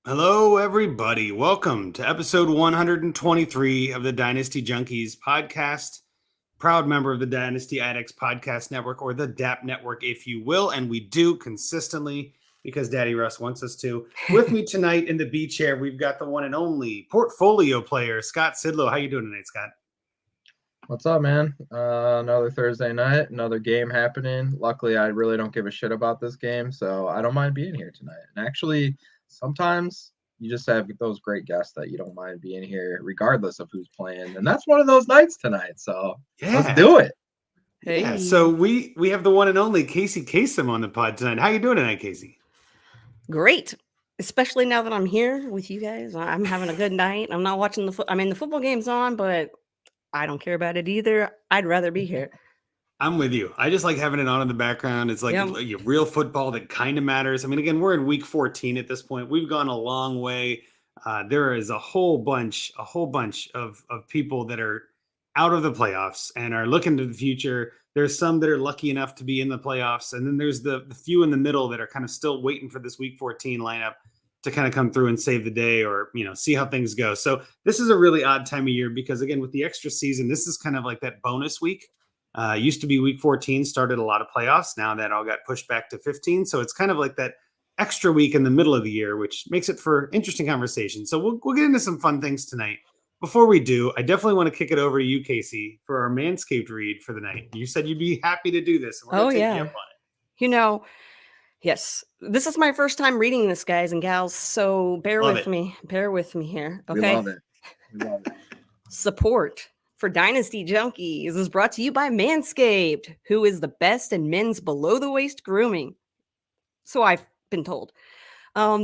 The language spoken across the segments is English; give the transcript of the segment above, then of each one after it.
Hello, everybody. Welcome to episode 123 of the Dynasty Junkies podcast. Proud member of the Dynasty Addicts Podcast Network, or the DAP Network, if you will. And we do consistently because Daddy Russ wants us to. With me tonight in the B chair, we've got the one and only portfolio player, Scott Sidlow. How you doing tonight, Scott? What's up, man? Another Thursday night, another game happening. Luckily, I really don't give a shit about this game, so I don't mind being here tonight. And actually, sometimes you just have those great guests that you don't mind being here, regardless of who's playing. And that's one of those nights tonight. So Let's do it. Hey. Yeah, so we have the one and only Kacey Kasem on the pod tonight. How you doing tonight, Kacey? Great. Especially now that I'm here with you guys. I'm having a good night. I'm not watching the football game's on, but I don't care about it either. I'd rather be here. I'm with you. I just like having it on in the background. It's like real football that kind of matters. I mean, again, we're in week 14 at this point. We've gone a long way. There is a whole bunch of people that are out of the playoffs and are looking to the future. There's some that are lucky enough to be in the playoffs. And then there's the few in the middle that are kind of still waiting for this week 14 lineup to kind of come through and save the day or, see how things go. So this is a really odd time of year because, again, with the extra season, this is kind of like that bonus week. Used to be week 14, started a lot of playoffs. Now that all got pushed back to 15. So it's kind of like that extra week in the middle of the year, which makes it for interesting conversation. So we'll get into some fun things tonight. Before we do, I definitely want to kick it over to you, Kacey, for our Manscaped read for the night. You said you'd be happy to do this. Oh, yeah. Yes, this is my first time reading this, guys and gals. So bear with me here. Okay. We love it. Support for Dynasty Junkies is brought to you by Manscaped, who is the best in men's below the waist grooming. So I've been told.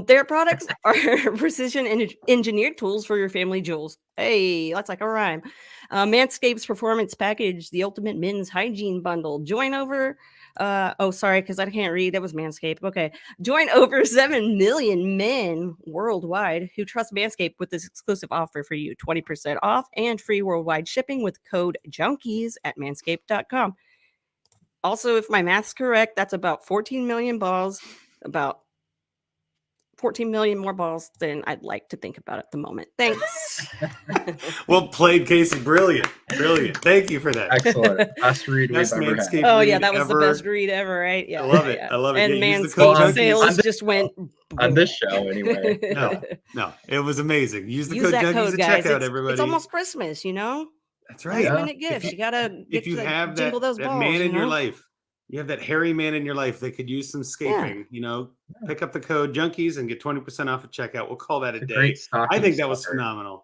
Their products are precision engineered tools for your family jewels. Hey, that's like a rhyme. Manscaped's Performance Package, the ultimate men's hygiene bundle. Join over, because I can't read. That was Manscaped. Okay. Join over 7 million men worldwide who trust Manscaped with this exclusive offer for you. 20% off and free worldwide shipping with code JUNKIES at manscaped.com. Also, if my math's correct, that's about 14 million balls, about 14 million more balls than I'd like to think about at the moment. Thanks. Well played, Kacey. Brilliant. Thank you for that. Excellent. Best read we've ever had. Oh, yeah, that was the best read ever, right? Yeah, I love it. And Manscaped sales just went on this show anyway. No, it was amazing. Use the code Junkies at checkout, everybody. It's almost Christmas, That's right. Minute gifts. You gotta if you have jingle those that balls, man in your life. You have that hairy man in your life that could use some scaping, pick up the code Junkies and get 20% off at checkout. We'll call that a day. I think that was phenomenal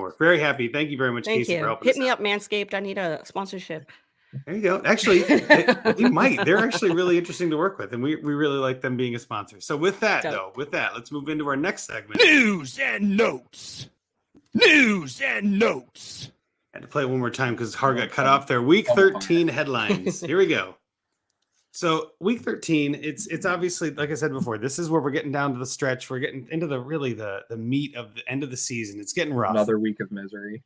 work. Very happy. Thank you very much, Kacey, for helping us. Hit me up, Manscaped. I need a sponsorship. There you go. Actually, we might. They're actually really interesting to work with, and we really like them being a sponsor. So with that, let's move into our next segment. News and notes. Had to play it one more time because Har got cut off there. Week 13 headlines. Here we go. So week 13, it's obviously, like I said before, this is where we're getting down to the stretch. We're getting into the meat of the end of the season. It's getting rough. Another week of misery.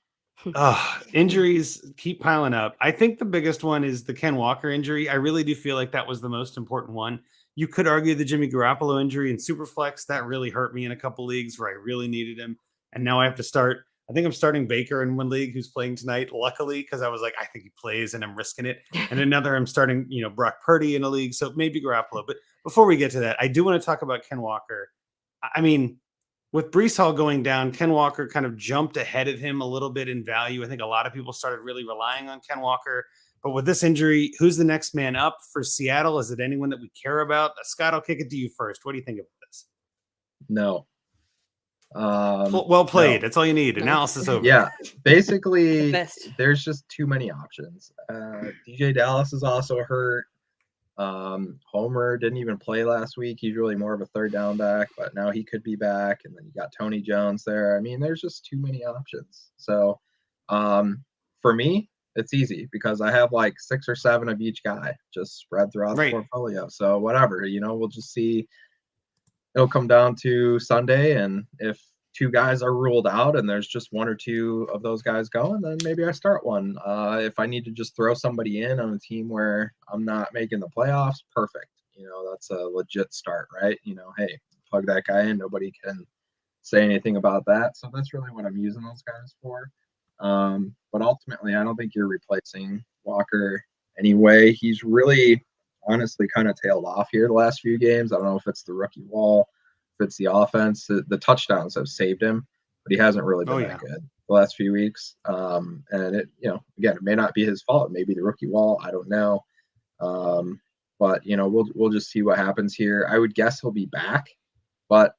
Injuries keep piling up. I think the biggest one is the Ken Walker injury. I really do feel like that was the most important one. You could argue the Jimmy Garoppolo injury in Superflex. That really hurt me in a couple leagues where I really needed him. And now I have to start. I think I'm starting Baker in one league who's playing tonight, luckily, because I was like, I think he plays and I'm risking it. And another, I'm starting, Brock Purdy in a league. So maybe Garoppolo. But before we get to that, I do want to talk about Ken Walker. I mean, with Breece Hall going down, Ken Walker kind of jumped ahead of him a little bit in value. I think a lot of people started really relying on Ken Walker. But with this injury, who's the next man up for Seattle? Is it anyone that we care about? Scott, I'll kick it to you first. What do you think about this? No. Well played. No. That's all you need. Analysis over. Yeah, basically, there's just too many options. DJ Dallas is also hurt. Homer didn't even play last week. He's really more of a third down back, but now he could be back. And then you got Tony Jones there. I mean, there's just too many options. So for me, it's easy because I have like 6 or 7 of each guy just spread throughout the portfolio. So whatever, we'll just see. It'll come down to Sunday, and if 2 guys are ruled out and there's just 1 or 2 of those guys going, then maybe I start one. If I need to just throw somebody in on a team where I'm not making the playoffs, perfect. That's a legit start, right? Hey, plug that guy in. Nobody can say anything about that. So that's really what I'm using those guys for. But ultimately, I don't think you're replacing Walker anyway. He's really, honestly, kind of tailed off here the last few games. I don't know if it's the rookie wall, if it's the offense. The touchdowns have saved him, but he hasn't really been that good the last few weeks. And it, again, it may not be his fault. Maybe the rookie wall. I don't know. But we'll just see what happens here. I would guess he'll be back, but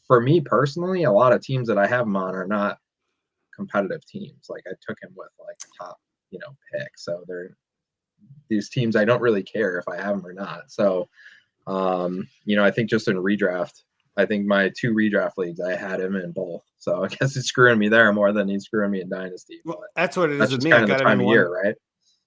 for me personally, a lot of teams that I have him on are not competitive teams. Like I took him with like a top, pick. So they're these teams I don't really care if I have them or not. So, I think just in redraft, I think my 2 redraft leagues, I had him in both. So I guess it's screwing me there more than he's screwing me in Dynasty. Well, that's what it is with me. Kind of the time of year, right?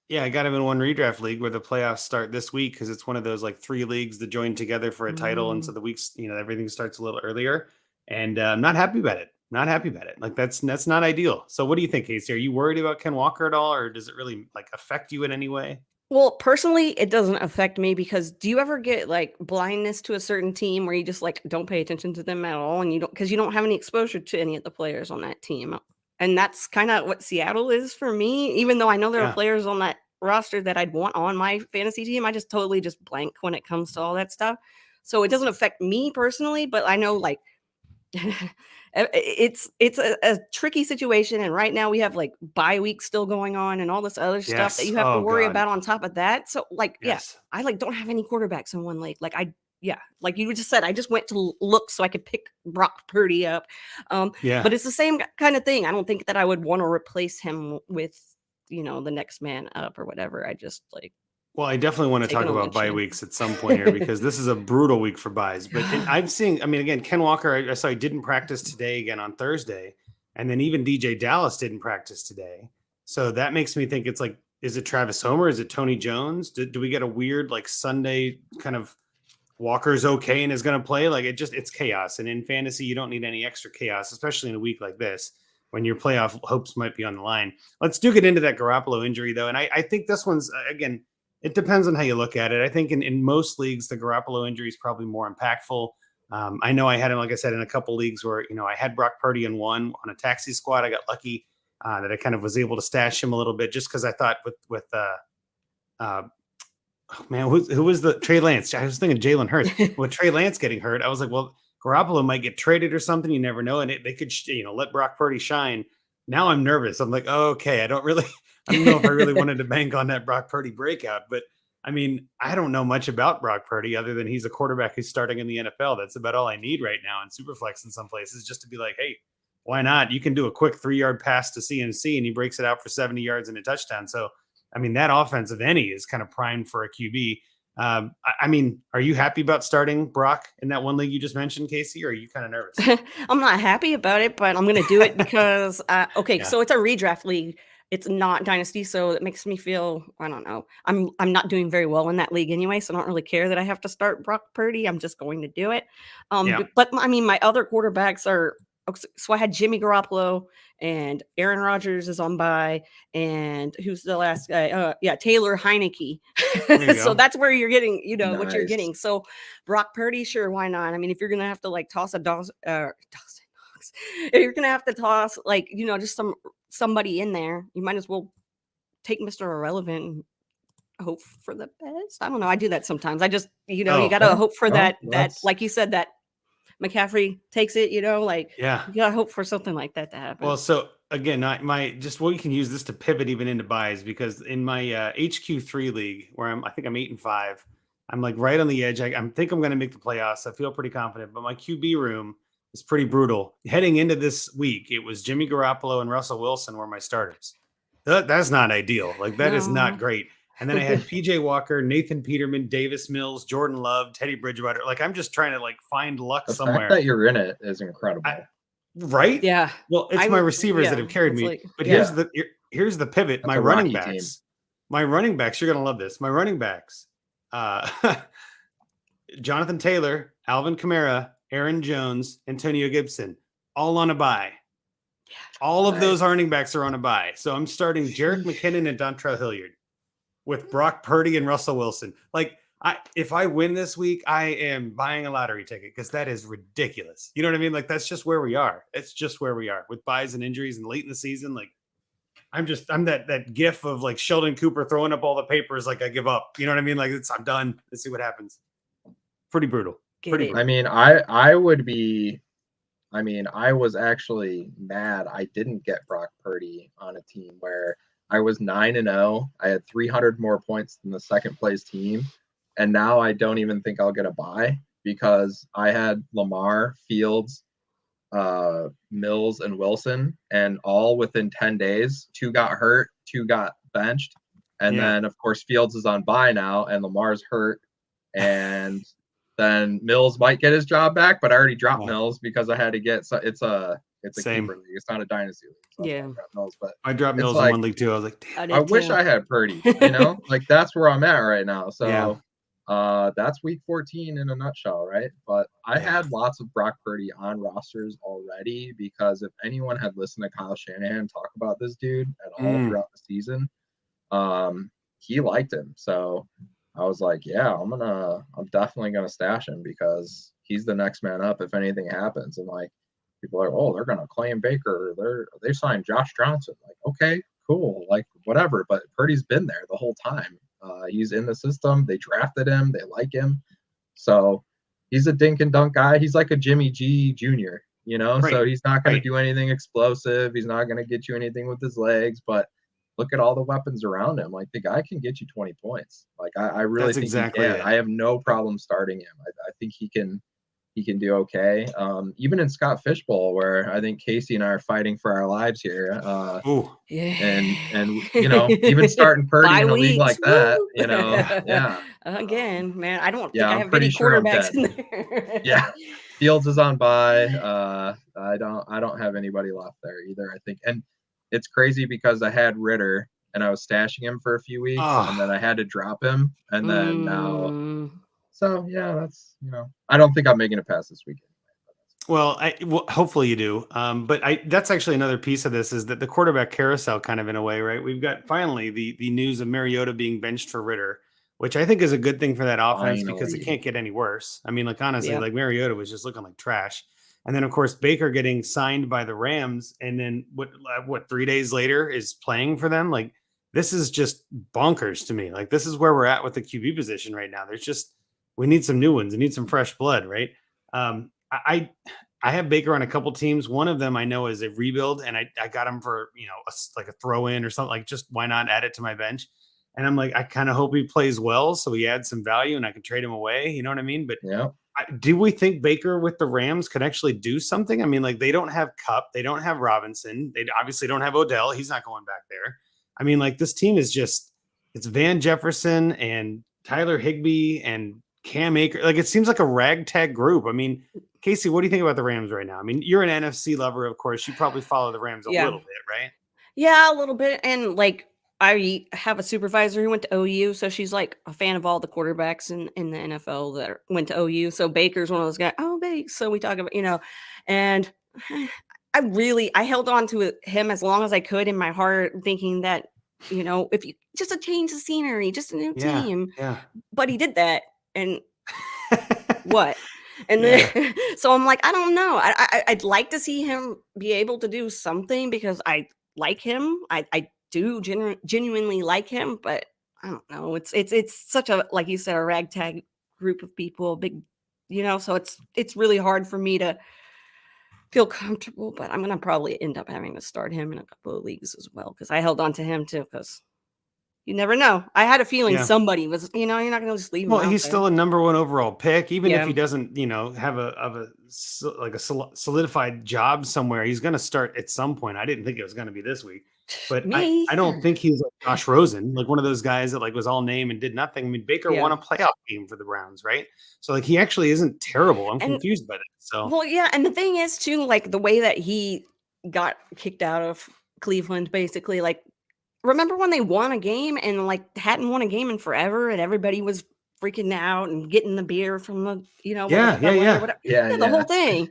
Yeah, I got him in one redraft league where the playoffs start this week because it's one of those like 3 leagues that join together for a title, and so the weeks, everything starts a little earlier. And I'm not happy about it. Not happy about it. Like that's not ideal. So what do you think, Kacey? Are you worried about Ken Walker at all, or does it really like affect you in any way? Well, personally, it doesn't affect me because do you ever get like blindness to a certain team where you just like don't pay attention to them at all, and you don't have any exposure to any of the players on that team? And that's kind of what Seattle is for me. Even though I know there are players on that roster that I'd want on my fantasy team, I just totally just blank when it comes to all that stuff. So it doesn't affect me personally, but I know like it's a tricky situation, and right now we have like bye week still going on and all this other stuff that you have to worry about on top of that. So like I like don't have any quarterbacks in one league. Like like you just said, I just went to look so I could pick Brock Purdy up. But it's the same kind of thing. I don't think that I would want to replace him with the next man up or whatever. I just like. Well, I definitely want to talk about bye weeks at some point here because this is a brutal week for buys. But I'm seeing, again, Ken Walker, I saw he didn't practice today again on Thursday. And then even DJ Dallas didn't practice today. So that makes me think it's like, is it Travis Homer? Is it Tony Jones? Do we get a weird like Sunday kind of Walker's okay and is going to play? Like it's chaos. And in fantasy, you don't need any extra chaos, especially in a week like this when your playoff hopes might be on the line. Let's do get into that Garoppolo injury though. And I think this one's, again, it depends on how you look at it. I think in most leagues, the Garoppolo injury is probably more impactful. I know I had him, like I said, in a couple leagues where, I had Brock Purdy in one on a taxi squad. I got lucky that I kind of was able to stash him a little bit just because I thought who was the Trey Lance? I was thinking Jalen Hurts. With Trey Lance getting hurt, I was like, well, Garoppolo might get traded or something. You never know. And they could, let Brock Purdy shine. Now I'm nervous. I'm like, okay, I don't know if I really wanted to bank on that Brock Purdy breakout, but I don't know much about Brock Purdy other than he's a quarterback who's starting in the NFL. That's about all I need right now in Superflex in some places, just to be like, hey, why not? You can do a quick 3-yard pass to CMC and he breaks it out for 70 yards and a touchdown. So, that offense of any is kind of primed for a QB. Are you happy about starting Brock in that one league you just mentioned, Kacey, or are you kind of nervous? I'm not happy about it, but I'm going to do it because, so it's a redraft league. It's not Dynasty, so it makes me feel, I don't know. I'm not doing very well in that league anyway, so I don't really care that I have to start Brock Purdy. I'm just going to do it. But my other quarterbacks are, so I had Jimmy Garoppolo and Aaron Rodgers is on bye, and who's the last guy? Taylor Heineke. So that's where you're getting, what you're getting. So Brock Purdy, sure, why not? If you're gonna have to like toss a Dawson Knox, if you're gonna have to toss like just somebody in there, you might as well take Mr. Irrelevant and hope for the best. I don't know. I do that sometimes. I just you gotta hope for that like you said that McCaffrey takes it, you gotta hope for something like that to happen. Well, so again, we can use this to pivot even into buys because in my HQ3 league where I think I'm 8-5, I'm like right on the edge. I think I'm going to make the playoffs. I feel pretty confident, but my QB room is pretty brutal. Heading into this week, it was Jimmy Garoppolo and Russell Wilson were my starters. That's not ideal. Like that is not great. And then I had PJ Walker, Nathan Peterman, Davis Mills, Jordan Love, Teddy Bridgewater. Like I'm just trying to like find luck somewhere. The fact that you're in it is incredible. Right? Yeah. Well, it's my receivers that have carried me. Like, but here's the pivot. That's my running backs. Team. My running backs, you're gonna love this. My running backs. Jonathan Taylor, Alvin Kamara, Aaron Jones, Antonio Gibson, all on a bye. Yeah, all of those running backs are on a bye. So I'm starting Jerick McKinnon and Dontrell Hilliard with Brock Purdy and Russell Wilson. Like If I win this week, I am buying a lottery ticket because that is ridiculous. You know what I mean? Like that's just where we are. It's just where we are with buys and injuries and late in the season. Like I'm that gif of like Sheldon Cooper throwing up all the papers. Like I give up. You know what I mean? Like I'm done. Let's see what happens. Pretty brutal. I mean, I was actually mad I didn't get Brock Purdy on a team where I was 9-0. I had 300 more points than the second place team. And now I don't even think I'll get a bye because I had Lamar, Fields, Mills, and Wilson, and all within 10 days. 2 got hurt, 2 got benched. And then, of course, Fields is on bye now, and Lamar's hurt. And then Mills might get his job back, but I already dropped Mills because I had to get – it's a keeper league. It's not a dynasty league. So yeah. I dropped Mills in one league too. I was like, damn. I wish I had Purdy, like that's where I'm at right now. So that's week 14 in a nutshell, right? But I had lots of Brock Purdy on rosters already because if anyone had listened to Kyle Shanahan talk about this dude at all throughout the season, he liked him. So I was like, I'm definitely gonna stash him because he's the next man up if anything happens. And like people are, they're gonna claim Baker, they signed Josh Johnson. Like, okay, cool, like whatever. But Purdy's been there the whole time. He's in the system. They drafted him. They like him. So he's a dink and dunk guy. He's like a Jimmy G Jr., Right. So he's not going to do anything explosive. He's not going to get you anything with his legs. But look at all the weapons around him. Like the guy can get you 20 points. Like I really think he can. I have no problem starting him. I think he can do okay. Even in Scott Fishbowl, where I think Kacey and I are fighting for our lives here. And even starting Purdy in a league like that, Again, man, I don't think I have any quarterbacks in there. Yeah. Fields is on bye. I don't have anybody left there either, I think. And it's crazy because I had Ritter and I was stashing him for a few weeks and then I had to drop him. And then now, so that's, I don't think I'm making it past this weekend. Well, hopefully you do. But that's actually another piece of this is that the quarterback carousel kind of in a way, right? We've got finally the news of Mariota being benched for Ritter, which I think is a good thing for that offense because it can't get any worse. I mean, like honestly, like Mariota was just looking like trash. And then of course Baker getting signed by the Rams, and then what 3 days later is playing for them. Like this is just bonkers to me. Like this is where we're at with the QB position right now. We need some new ones. We need some fresh blood, right? I have Baker on a couple teams. One of them I know is a rebuild, and I got him for like a throw in or something. Like just why not add it to my bench? And I'm like, I kind of hope he plays well, so he adds some value, and I can trade him away. You know what I mean? But do we think Baker with the Rams could actually do something? I mean, like they don't have Kupp, they don't have Robinson, they obviously don't have Odell. He's not going back there. I mean, like this team is it's Van Jefferson and Tyler Higbee and Cam Akers. Like it seems like a ragtag group. I mean, Kacey, what do you think about the Rams right now? I mean, you're an NFC lover, of course. You probably follow the Rams a little bit, right? Yeah, a little bit. And like I have a supervisor who went to OU, so she's like a fan of all the quarterbacks in the NFL that went to OU. So Baker's one of those guys. Oh, Baker. So we talk about, and I held on to him as long as I could in my heart, thinking that, if you just a change of scenery, just a new team. Yeah. But he did that. And what? And then, so I'm like, I don't know. I'd like to see him be able to do something because I like him. I do genuinely like him, but I don't know. It's such a, like you said, a ragtag group of people, big, so it's really hard for me to feel comfortable, but I'm going to probably end up having to start him in a couple of leagues as well. Cause I held on to him too. Cause you never know. I had a feeling somebody was, you're not going to just leave him. Well, he's still a number 1 overall pick, even if he doesn't, have a solidified job somewhere. He's going to start at some point. I didn't think it was going to be this week, but I don't think he's like Josh Rosen, like one of those guys that like was all name and did nothing. I mean, Baker won a playoff game for the Browns, right? So like he actually isn't terrible. I'm confused by that. So well, yeah, and the thing is too, like the way that he got kicked out of Cleveland, basically, like. Remember when they won a game and like hadn't won a game in forever and everybody was freaking out and getting the beer from the, the whole thing.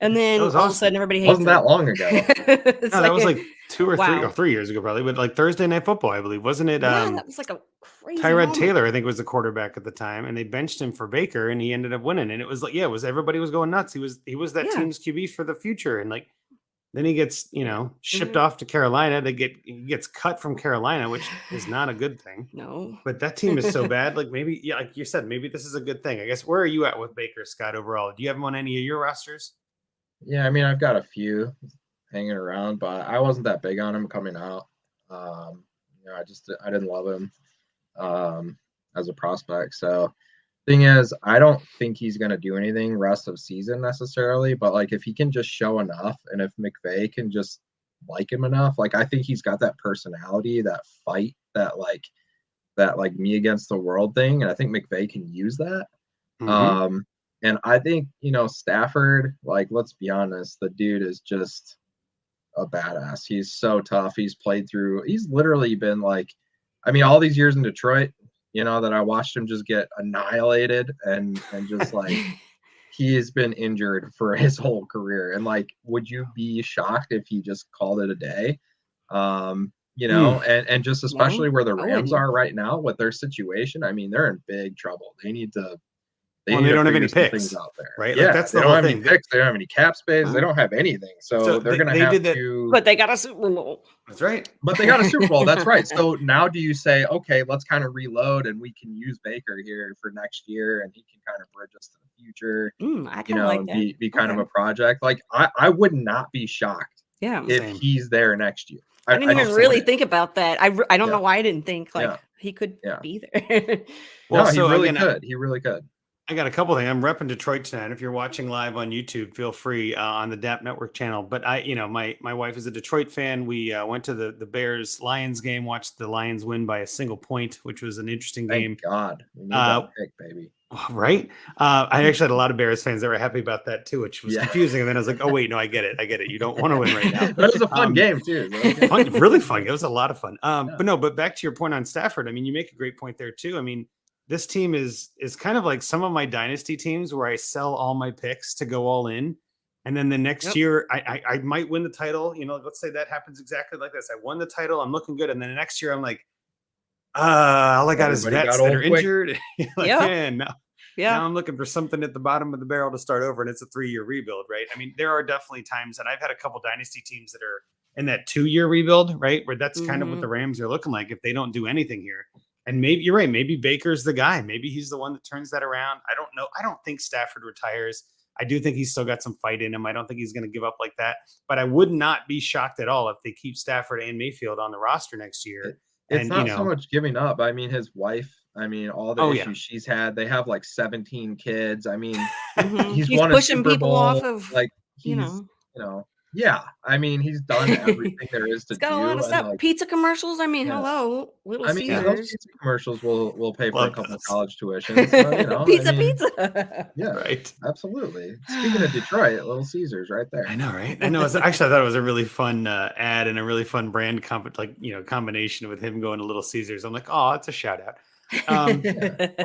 And then all of a sudden everybody hates wasn't that long ago. That was like 2 or 3 years ago, probably, but like Thursday Night Football, I believe, wasn't it? Yeah, that was like a crazy Tyrod moment. Taylor, I think, was the quarterback at the time, and they benched him for Baker, and he ended up winning. And it was like, yeah, it was everybody was going nuts. He was that team's QB for the future, and like then he gets shipped off to Carolina. He gets cut from Carolina, which is not a good thing. No, but that team is so bad. Like maybe, like you said, maybe this is a good thing. I guess. Where are you at with Baker, Scott? Overall, do you have him on any of your rosters? Yeah, I mean, I've got a few hanging around, but I wasn't that big on him coming out. I didn't love him as a prospect. So thing is, I don't think he's going to do anything rest of season necessarily, but like if he can just show enough, and if McVay can just like him enough, like I think he's got that personality, that fight, that me against the world thing, and I think McVay can use that. And I think, Stafford, like, let's be honest, the dude is just a badass. He's so tough. He's literally been like, I mean, all these years in Detroit, that I watched him just get annihilated and just like, he has been injured for his whole career. And like, would you be shocked if he just called it a day? And just especially where the Rams are right now with their situation, I mean, they're in big trouble. They need to. They don't have any picks out there, right? Yeah, like that's the whole thing. Picks. They don't have any cap space. They don't have anything. So they're going to have to. But they got a Super Bowl. That's right. But they got a Super Bowl. That's right. So now do you say, okay, let's kind of reload and we can use Baker here for next year and he can kind of bridge us to the future, I kind of like that. Be kind of a project. Like I would not be shocked if he's there next year. I didn't even really think about that. I don't know why I didn't think he could be there. Well, he really could. He really could. I got a couple things. I'm repping Detroit tonight. If you're watching live on YouTube, feel free on the DAP Network channel. But my wife is a Detroit fan. We went to the Bears Lions game, watched the Lions win by a single point, which was an interesting game. Thank God. We need that pick, baby. Right. I actually had a lot of Bears fans that were happy about that too, which was confusing. And then I was like, oh wait, no, I get it. You don't want to win right now. But it was a fun game too. Really fun. It was a lot of fun. But back to your point on Stafford. I mean, you make a great point there too. I mean, this team is kind of like some of my dynasty teams where I sell all my picks to go all in. And then the next year I might win the title. Let's say that happens exactly like this. I won the title. I'm looking good. And then the next year I'm like, all I got is vets that are injured. Now I'm looking for something at the bottom of the barrel to start over. And it's a 3-year rebuild, right? I mean, there are definitely times, and I've had a couple dynasty teams that are in that 2-year rebuild, right? Where that's kind of what the Rams are looking like if they don't do anything here. And maybe you're right. Maybe Baker's the guy. Maybe he's the one that turns that around. I don't know. I don't think Stafford retires. I do think he's still got some fight in him. I don't think he's going to give up like that. But I would not be shocked at all if they keep Stafford and Mayfield on the roster next year. It's not so much giving up. I mean, his wife, all the issues she's had. They have like 17 kids. I mean, he's won pushing a Super people Bowl. Off of Yeah, I mean, he's done everything there is to do. Got a lot of stuff. Pizza commercials. I mean, hello, Little Caesars. Those pizza commercials will pay for a couple of college tuitions. So, pizza. Yeah, right. Absolutely. Speaking of Detroit, Little Caesars, right there. I know, right? I know. Actually, I thought it was a really fun ad and a really fun brand combination with him going to Little Caesars. I'm like, oh, it's a shout out.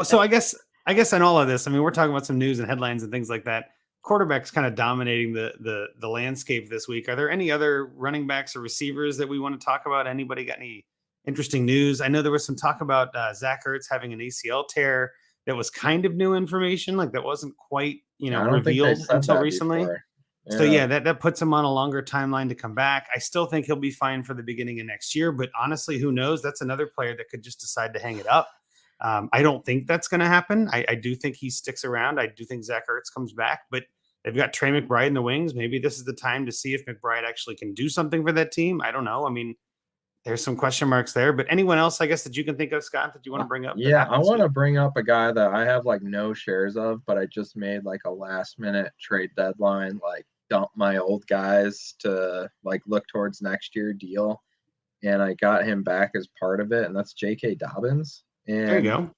So I guess on all of this, I mean, we're talking about some news and headlines and things like that. Quarterback's kind of dominating the landscape this week. Are there any other running backs or receivers that we want to talk about? Anybody got any interesting news? I know there was some talk about Zach Ertz having an ACL tear that was kind of new information, like that wasn't quite revealed until recently. So that puts him on a longer timeline to come back. I still think he'll be fine for the beginning of next year, but honestly, who knows? That's another player that could just decide to hang it up. I don't think that's going to happen. I do think he sticks around. I do think Zach Ertz comes back, but they've got Trey McBride in the wings. Maybe this is the time to see if McBride actually can do something for that team. I don't know. I mean, there's some question marks there, but anyone else, I guess, that you can think of, Scott, that you want to bring up? Yeah, I want to bring up a guy that I have like no shares of, but I just made like a last minute trade deadline, like dump my old guys to like look towards next year deal. And I got him back as part of it. And that's J.K. Dobbins. And there you go.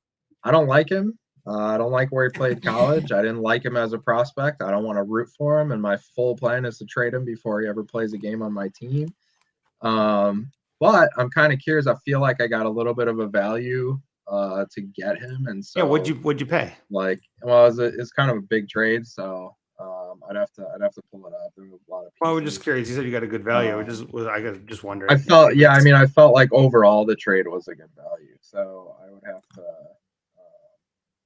I don't like him. I don't like where he played college. I didn't like him as a prospect. I don't want to root for him. And my full plan is to trade him before he ever plays a game on my team. But I'm kind of curious. I feel like I got a little bit of a value to get him. And so what'd you pay? Like, well, it's kind of a big trade. So I'd have to pull it up. There's a lot of pieces. Well, we're just curious. You said you got a good value. I was just wondering. I felt, I felt like overall the trade was a good value. So I would have to.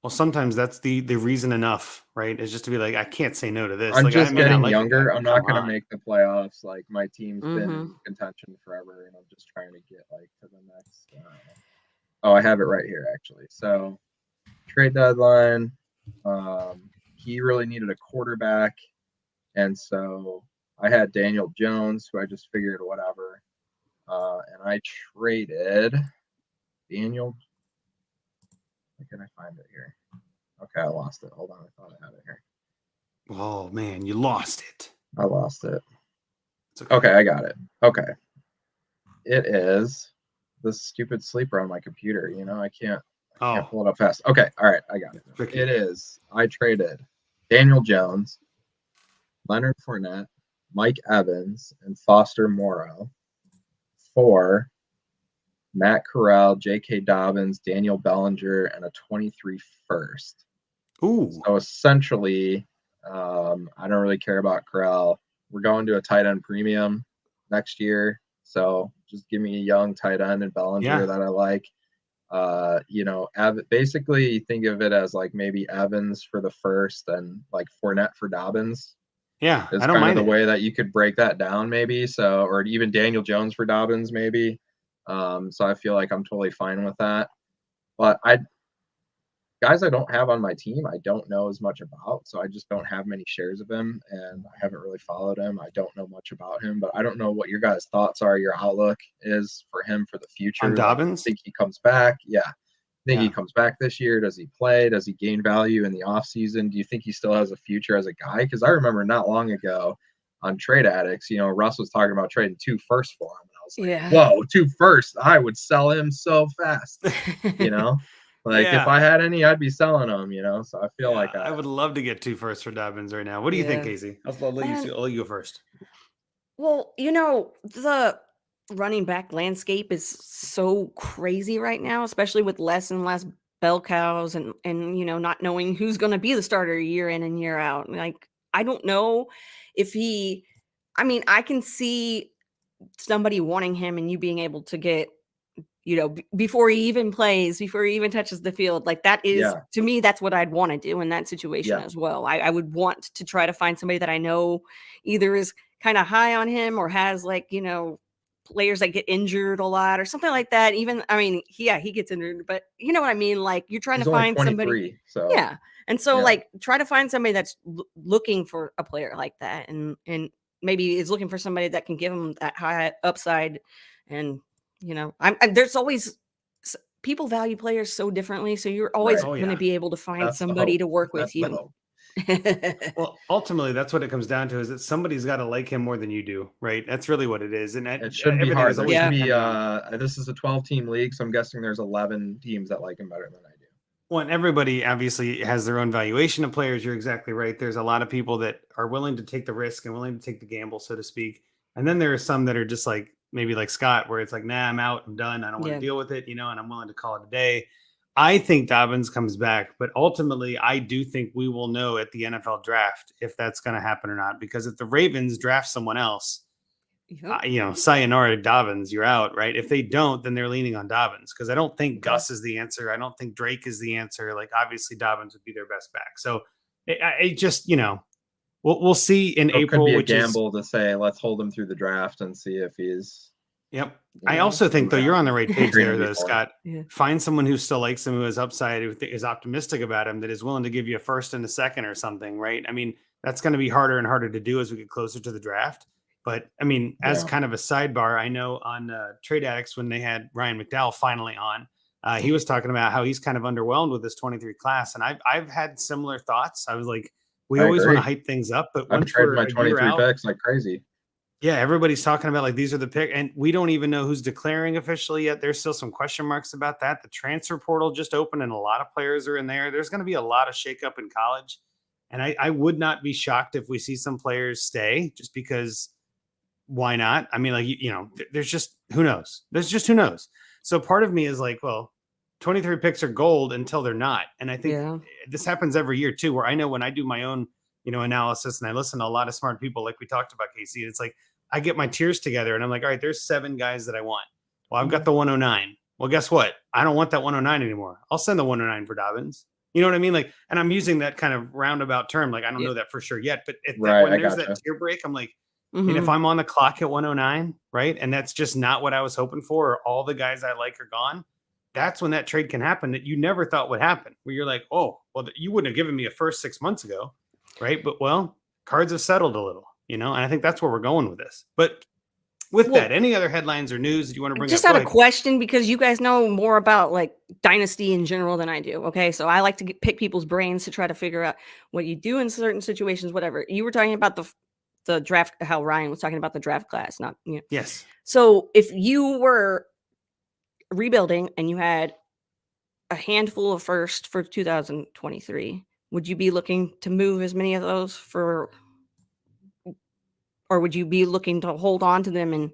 Well, sometimes that's the reason enough, right? Is just to be like, I can't say no to this. I'm like, just getting younger. Guy, I'm not going to make the playoffs. Like my team's been Mm-hmm. in contention forever, and I'm just trying to get like to the next. Oh, I have it right here actually. So trade deadline. He really needed a quarterback, and so I had Daniel Jones, who I just figured whatever, and I traded Daniel. Where can I find it here? Okay, I lost it. Hold on, I thought I had it here. Oh man, you lost it. I lost it. Okay. Okay, I got it. Okay, it is this stupid sleeper on my computer. You know, I can't pull it up fast. Okay, all right, I got it. Tricky. It is. I traded Daniel Jones, Leonard Fournette, Mike Evans, and Foster Moreau for Matt Corral, J.K. Dobbins, Daniel Bellinger, and a 23 first. Ooh. So essentially, I don't really care about Corral. We're going to a tight end premium next year. So just give me a young tight end and Bellinger that I like. Basically think of it as like maybe Evans for the first and like Fournette for Dobbins. Yeah, it's I don't kind mind of the way that you could break that down maybe. So, or even Daniel Jones for Dobbins maybe. So I feel like I'm totally fine with that. But guys I don't have on my team, I don't know as much about. So I just don't have many shares of him, and I haven't really followed him. I don't know much about him, but I don't know what your guys' thoughts are, your outlook is for him for the future. On Dobbins? Think he comes back? Yeah. Think he comes back this year? Does he play? Does he gain value in the offseason? Do you think he still has a future as a guy? Because I remember not long ago on Trade Addicts, Russ was talking about trading 2 firsts for him. And I was like, whoa, 2 firsts. I would sell him so fast, If I had any, I'd be selling them, So I feel like I would love to get 2 firsts for Dobbins right now. What do you think, Kacey? I'll let you go first. Well, the running back landscape is so crazy right now, especially with less and less bell cows and not knowing who's going to be the starter year in and year out. Like, I don't know if I can see somebody wanting him and you being able to get, before he even plays, before he even touches the field. Like that is, to me, that's what I'd want to do in that situation as well. I would want to try to find somebody that I know either is kind of high on him or has players that get injured a lot or something like that. Even, he gets injured, but you know what I mean? Like you're trying to find somebody. So. Yeah. And so try to find somebody that's looking for a player like that. And maybe is looking for somebody that can give them that high upside. And, there's always people value players so differently. So you're always going to be able to find somebody to work with you. Well, ultimately, that's what it comes down to: is that somebody's got to like him more than you do, right? That's really what it is, and it shouldn't be hard. There should be. This is a 12-team league, so I'm guessing there's 11 teams that like him better than I do. Well, and everybody obviously has their own valuation of players. You're exactly right. There's a lot of people that are willing to take the risk and willing to take the gamble, so to speak. And then there are some that are just like maybe like Scott, where it's like, nah, I'm out, I'm done, I don't want to deal with it, and I'm willing to call it a day. I think Dobbins comes back, but ultimately, I do think we will know at the NFL draft if that's going to happen or not. Because if the Ravens draft someone else, sayonara Dobbins, you're out, right? If they don't, then they're leaning on Dobbins because I don't think Gus is the answer. I don't think Drake is the answer. Like obviously, Dobbins would be their best back. So it just we'll see in April. It could be a gamble to say let's hold him through the draft and see if he's. Yep. I also think, though, you're on the right page there, though, Scott. Yeah. Find someone who still likes him, who has upside, who is optimistic about him, that is willing to give you a first and a second or something, right? I mean, that's going to be harder and harder to do as we get closer to the draft. But, as kind of a sidebar, I know on Trade Addicts, when they had Ryan McDowell finally on, he was talking about how he's kind of underwhelmed with this 23 class. And I've had similar thoughts. I was like, we always want to hype things up, but I've traded my 23 picks like crazy. Yeah, everybody's talking about like these are the pick, and we don't even know who's declaring officially yet. There's still some question marks about that. The transfer portal just opened, and a lot of players are in there. There's going to be a lot of shakeup in college, and I would not be shocked if we see some players stay, just because. Why not? I mean, there's just who knows. There's just who knows. So part of me is like, well, 23 picks are gold until they're not, and I think this happens every year too. Where I know when I do my own analysis, and I listen to a lot of smart people like we talked about, Casey. It's like I get my tiers together and I'm like, all right, there's 7 guys that I want. Well, I've got the 109. Well, guess what? I don't want that 109 anymore. I'll send the 109 for Dobbins. You know what I mean? Like, and I'm using that kind of roundabout term. Like, I don't know that for sure yet, but when there's that tier break, I'm like, and if I'm on the clock at 109, right, and that's just not what I was hoping for, or all the guys I like are gone, that's when that trade can happen that you never thought would happen, where you're like, oh, well, you wouldn't have given me a first 6 months ago, right? But, well, cards have settled a little, and I think that's where we're going with this. But with that, any other headlines or news that you want to bring up? Just out of question, because you guys know more about like Dynasty in general than I do. Okay, so I like to pick people's brains to try to figure out what you do in certain situations, whatever. You were talking about the draft, how Ryan was talking about the draft class, not Yes. So if you were rebuilding and you had a handful of first for 2023, would you be looking to move as many of those or would you be looking to hold on to them? And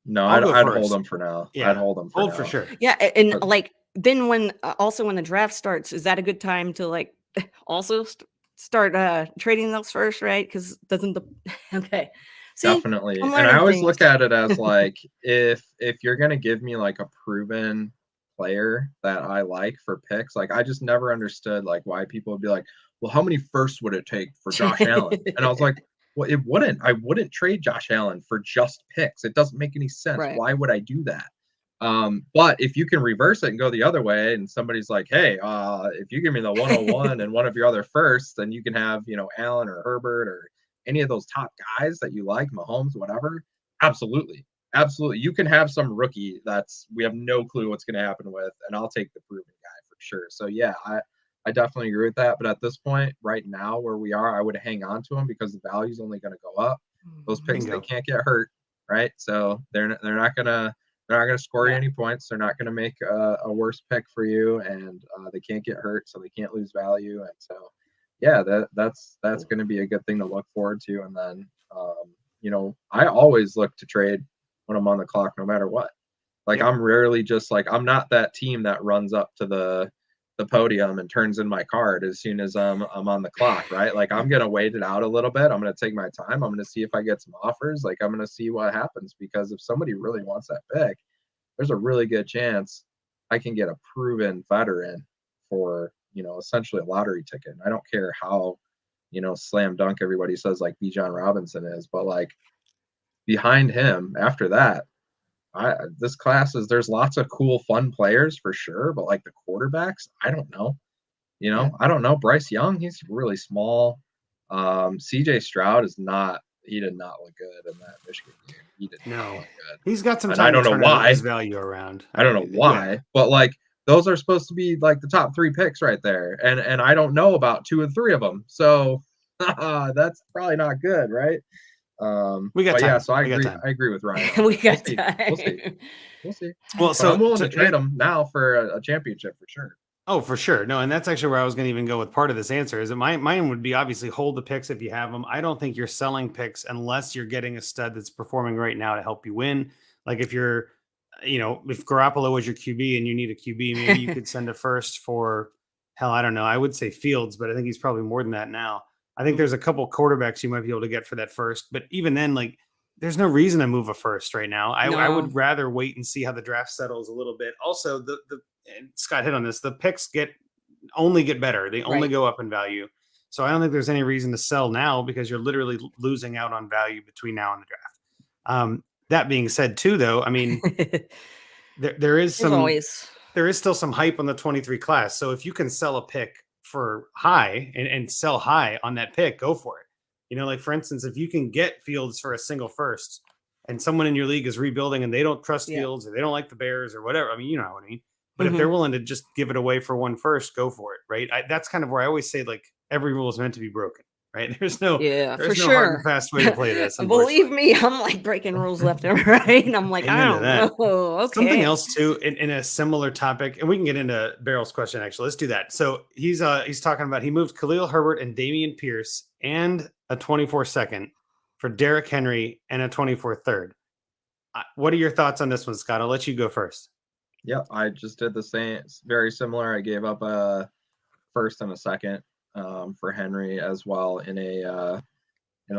no, I'd hold them for now. Yeah, I'd hold them for sure. Yeah, and like then when the draft starts, is that a good time to like also start trading those first, right? Because doesn't the okay. See, definitely. And I always look at it as like if you're gonna give me like a proven player that I like for picks, like I just never understood like why people would be like, well, how many firsts would it take for Josh Allen? And I was like, well, it wouldn't. I wouldn't trade Josh Allen for just picks. It doesn't make any sense. Right. Why would I do that? But if you can reverse it and go the other way, and somebody's like, hey, if you give me the 101 and one of your other firsts, then you can have, Allen or Herbert or any of those top guys that you like, Mahomes, whatever. Absolutely. Absolutely. You can have some rookie we have no clue what's going to happen with, and I'll take the proven guy for sure. So yeah, I definitely agree with that. But at this point, right now where we are, I would hang on to him because the value is only going to go up. Those picks, they can't get hurt, right? So they're not gonna score you any points. They're not gonna make a worse pick for you, and they can't get hurt, so they can't lose value. And so, yeah, that's going to be a good thing to look forward to. And then, I always look to trade when I'm on the clock, no matter what. Like I'm rarely just like I'm not that team that runs up to the podium and turns in my card as soon as I'm on the clock, right? Like I'm gonna wait it out a little bit. I'm gonna take my time. I'm gonna see if I get some offers. Like I'm gonna see what happens, because if somebody really wants that pick, there's a really good chance I can get a proven veteran for essentially a lottery ticket. And I don't care how slam dunk everybody says like Bijan Robinson is, but like behind him after that, this class there's lots of cool, fun players for sure, but like the quarterbacks, I don't know. I don't know. Bryce Young, he's really small. CJ Stroud he did not look good in that Michigan game. He did not look good. He's got some time to turn his value around. I don't know why, but like those are supposed to be like the top 3 picks right there. And I don't know about 2 and 3 of them. So that's probably not good, right? We got time. Yeah, so I agree with Ryan. We got time. We'll see. Well, so I'm willing to trade them now for a championship for sure. Oh, for sure. No, and that's actually where I was going to even go with part of this answer. Is that mine would be obviously hold the picks if you have them. I don't think you're selling picks unless you're getting a stud that's performing right now to help you win. Like if you're, if Garoppolo was your QB and you need a QB, maybe you could send a first for I don't know. I would say Fields, but I think he's probably more than that now. I think there's a couple quarterbacks you might be able to get for that first, but even then, like, there's no reason to move a first right now. I would rather wait and see how the draft settles a little bit. Also, and Scott hit on this, the picks only get better. They only go up in value. So I don't think there's any reason to sell now because you're literally losing out on value between now and the draft. That being said too, though, I mean, there is still some hype on the 23 class. So if you can sell a pick for high and sell high on that pick, go for it. Like for instance, if you can get Fields for a single first and someone in your league is rebuilding and they don't trust Fields or they don't like the Bears or whatever, I mean, you know what I mean? But if they're willing to just give it away for one first, go for it. Right. That's kind of where I always say, like, every rule is meant to be broken. Right. There's no hard and fast way to play this. Believe me, I'm like breaking rules left and right. And I'm like, I don't know. Okay. Something else too, in a similar topic, and we can get into Barrel's question. Actually, let's do that. So he's talking about, he moved Khalil Herbert and Dameon Pierce and a 24 second for Derrick Henry and a 24 third. What are your thoughts on this one, Scott? I'll let you go first. Yeah, I just did the same. It's very similar. I gave up a first and a second. for Henry as well in a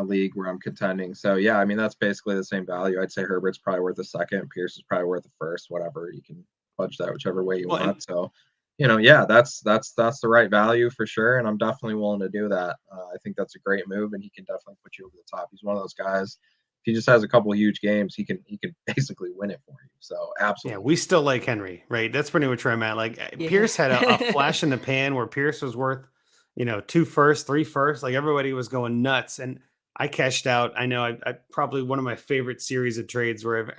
league where I'm contending. So yeah, I mean that's basically the same value. I'd say Herbert's probably worth a second, Pierce is probably worth a first, whatever. You can fudge that whichever way you want. So, yeah, that's the right value for sure, and I'm definitely willing to do that. I think that's a great move, and he can definitely put you over the top. He's one of those guys. If he just has a couple of huge games, he can basically win it for you. So absolutely. Yeah, we still like Henry, right? That's pretty much where I'm at. Like Pierce had a flash in the pan where Pierce was worth, 2 firsts, 3 firsts. Like everybody was going nuts, and I cashed out. I know I probably one of my favorite series of trades where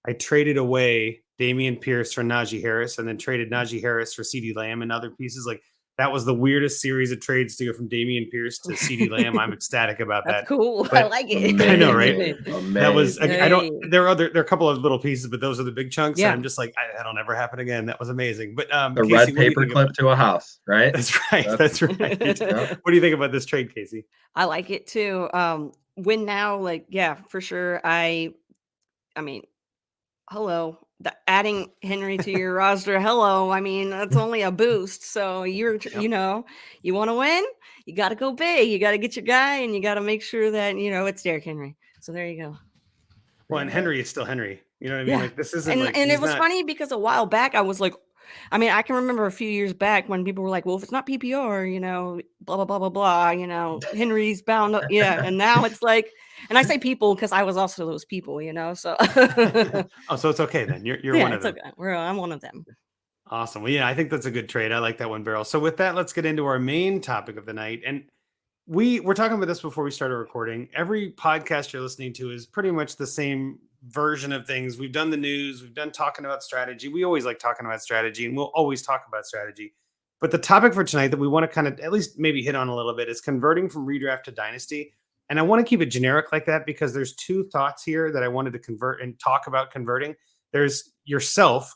I traded away Dameon Pierce for Najee Harris and then traded Najee Harris for CeeDee Lamb and other pieces. Like that was the weirdest series of trades to go from Dameon Pierce to CeeDee Lamb. I'm ecstatic about That's that. Cool. But I like it. I know, right? Amazing. That was, there are a couple of little pieces, but those are the big chunks. Yeah. And I'm just like, that'll never happen again. That was amazing. But the Casey, red paper clip to a house, right? That's right. That's right. What do you think about this trade, Casey? I like it too. Win now, like, yeah, for sure. I mean, hello. Adding Henry to your roster, hello. I mean, that's only a boost. So you want to win, you got to go big. You got to get your guy, and you got to make sure that it's Derrick Henry. So there you go. Well, and Henry is still Henry. You know what I mean? Yeah. Like this isn't. And it was funny because a while back I was like, I mean, I can remember a few years back when people were like, well, if it's not PPR, blah, blah, blah, blah, blah, Henry's bound up. Yeah. And now it's like, and I say people because I was also those people, so. Oh, so it's okay then. You're one of them. Okay. I'm one of them. Awesome. Well, yeah, I think that's a good trade. I like that one, Beryl. So with that, let's get into our main topic of the night. And we're talking about this before we started recording. Every podcast you're listening to is pretty much the same version of things. We've done the news, we've done talking about strategy. We always like talking about strategy, and we'll always talk about strategy. But the topic for tonight that we want to kind of at least maybe hit on a little bit is converting from redraft to dynasty. And I want to keep it generic like that because there's 2 thoughts here that I wanted to convert and talk about converting. There's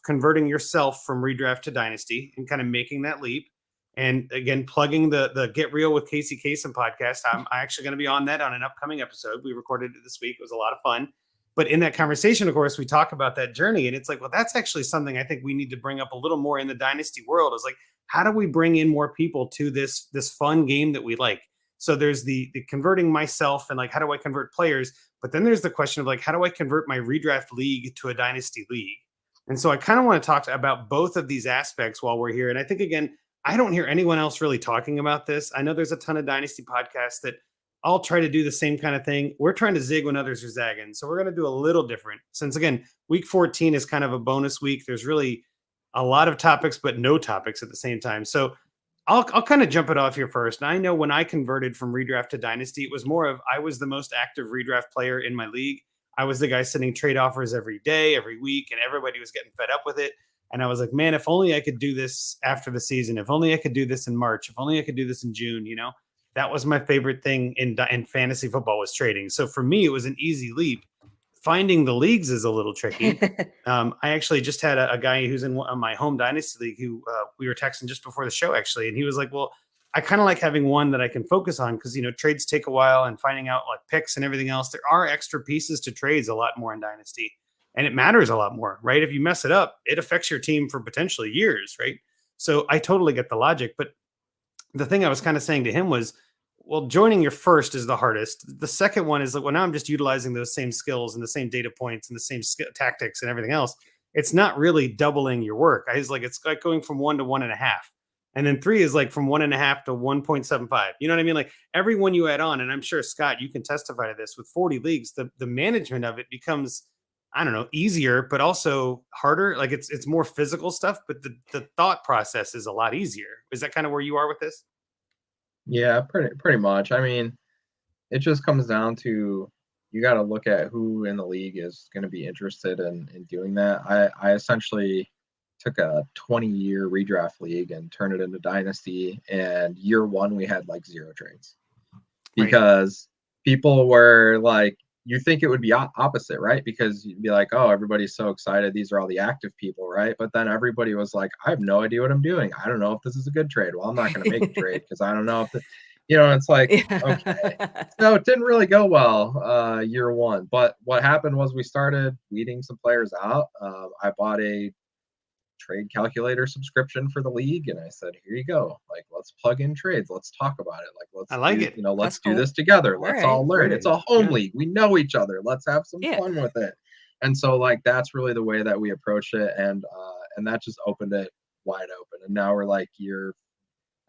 converting yourself from redraft to dynasty and kind of making that leap. And again, plugging the Get Real with Kacey Kasem podcast. I'm actually going to be on that on an upcoming episode. We recorded it this week. It was a lot of fun. But in that conversation, of course, we talk about that journey. And it's like, well, that's actually something I think we need to bring up a little more in the dynasty world is like, how do we bring in more people to this fun game that we like? So there's the converting myself and like, how do I convert players? But then there's the question of like, how do I convert my redraft league to a dynasty league? And so I kind of want to talk about both of these aspects while we're here. And I think, again, I don't hear anyone else really talking about this. I know there's a ton of dynasty podcasts that all try to do the same kind of thing. We're trying to zig when others are zagging. So we're going to do a little different since, again, week 14 is kind of a bonus week. There's really a lot of topics, but no topics at the same time. So I'll kind of jump it off here first. And I know when I converted from redraft to dynasty, it was more of I was the most active redraft player in my league. I was the guy sending trade offers every day, every week, and everybody was getting fed up with it. And I was like, man, if only I could do this after the season. If only I could do this in March. If only I could do this in June, That was my favorite thing in fantasy football was trading. So for me, it was an easy leap. Finding the leagues is a little tricky. I actually just had a guy who's in my home dynasty league who we were texting just before the show, actually. And he was like, well, I kind of like having one that I can focus on because, trades take a while and finding out like picks and everything else. There are extra pieces to trades a lot more in dynasty. And it matters a lot more, right? If you mess it up, it affects your team for potentially years, right? So I totally get the logic. But the thing I was kind of saying to him was, well, joining your first is the hardest. The second one is like, well, now I'm just utilizing those same skills and the same data points and the same tactics and everything else. It's not really doubling your work. It's like going from 1 to 1.5. And then 3 is like from 1.5 to 1.75. You know what I mean? Like every one you add on, and I'm sure, Scott, you can testify to this with 40 leagues, the management of it becomes, I don't know, easier, but also harder. Like it's more physical stuff, but the thought process is a lot easier. Is that kind of where you are with this? Yeah, pretty much. I mean, it just comes down to you got to look at who in the league is going to be interested in doing that. I essentially took a 20-year redraft league and turned it into dynasty. And year 1, we had like 0 trades because people were like, you think it would be opposite, right? Because you'd be like, oh, everybody's so excited. These are all the active people, right? But then everybody was like, I have no idea what I'm doing. I don't know if this is a good trade. Well, I'm not going to make a trade because I don't know if it's like, okay. So it didn't really go well year 1. But what happened was we started weeding some players out. I bought a trade calculator subscription for the league, and I said, here you go. Like, let's plug in trades. Let's talk about it. Like, let's let's do this together. Let's all learn. It's a home league. We know each other. Let's have some fun with it. And so like that's really the way that we approach it, and that just opened it wide open. And now we're like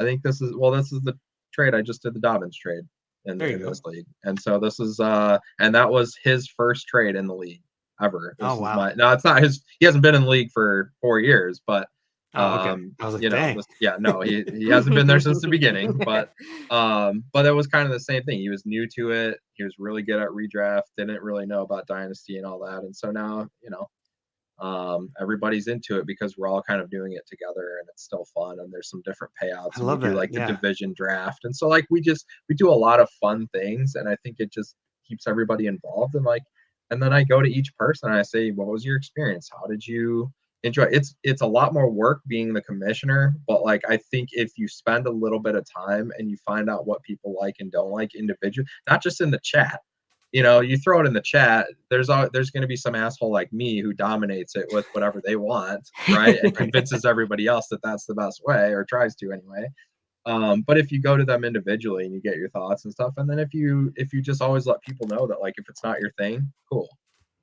I think this is the trade. I just did the Dobbins trade in this league. And so this is and that was his first trade in the league ever. Wow. No, it's not his. He hasn't been in the league for 4 years, but okay. I was like, you know, he hasn't been there since the beginning, but it was kind of the same thing. He was new to it. He was really good at redraft, didn't really know about Dynasty and all that. And so now, you know, everybody's into it because we're all kind of doing it together, and it's still fun, and there's some different payouts. I love we do like the division draft, and so like we do a lot of fun things, and I think it just keeps everybody involved. And then I go to each person and I say, what was your experience? How did you enjoy? It's a lot more work being the commissioner, but like I think if you spend a little bit of time and you find out what people like and don't like individually, not just in the chat. You know, you throw it in the chat, there's going to be some asshole like me who dominates it with whatever they want, right? And convinces everybody else that that's the best way, or tries to anyway. But if you go to them individually and you get your thoughts and stuff, and then if you just always let people know that like if it's not your thing, cool.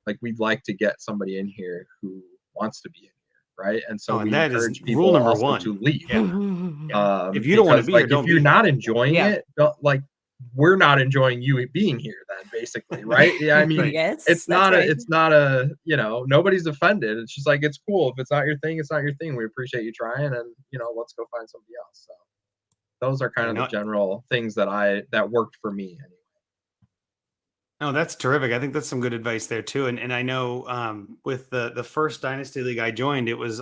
Like we'd like to get somebody in here who wants to be in here, right? And so we encourage people rule number also one. to leave. If you don't want to be here, if you're not enjoying it, like we're not enjoying you being here then, basically, right? Yeah, I mean, it's not a you know, nobody's offended. It's just like, it's cool. If it's not your thing, it's not your thing. We appreciate you trying, and you know, let's go find somebody else. So those are kind of the general things that worked for me anyway. Oh, that's terrific. I think that's some good advice there too. And I know with the first Dynasty League I joined, it was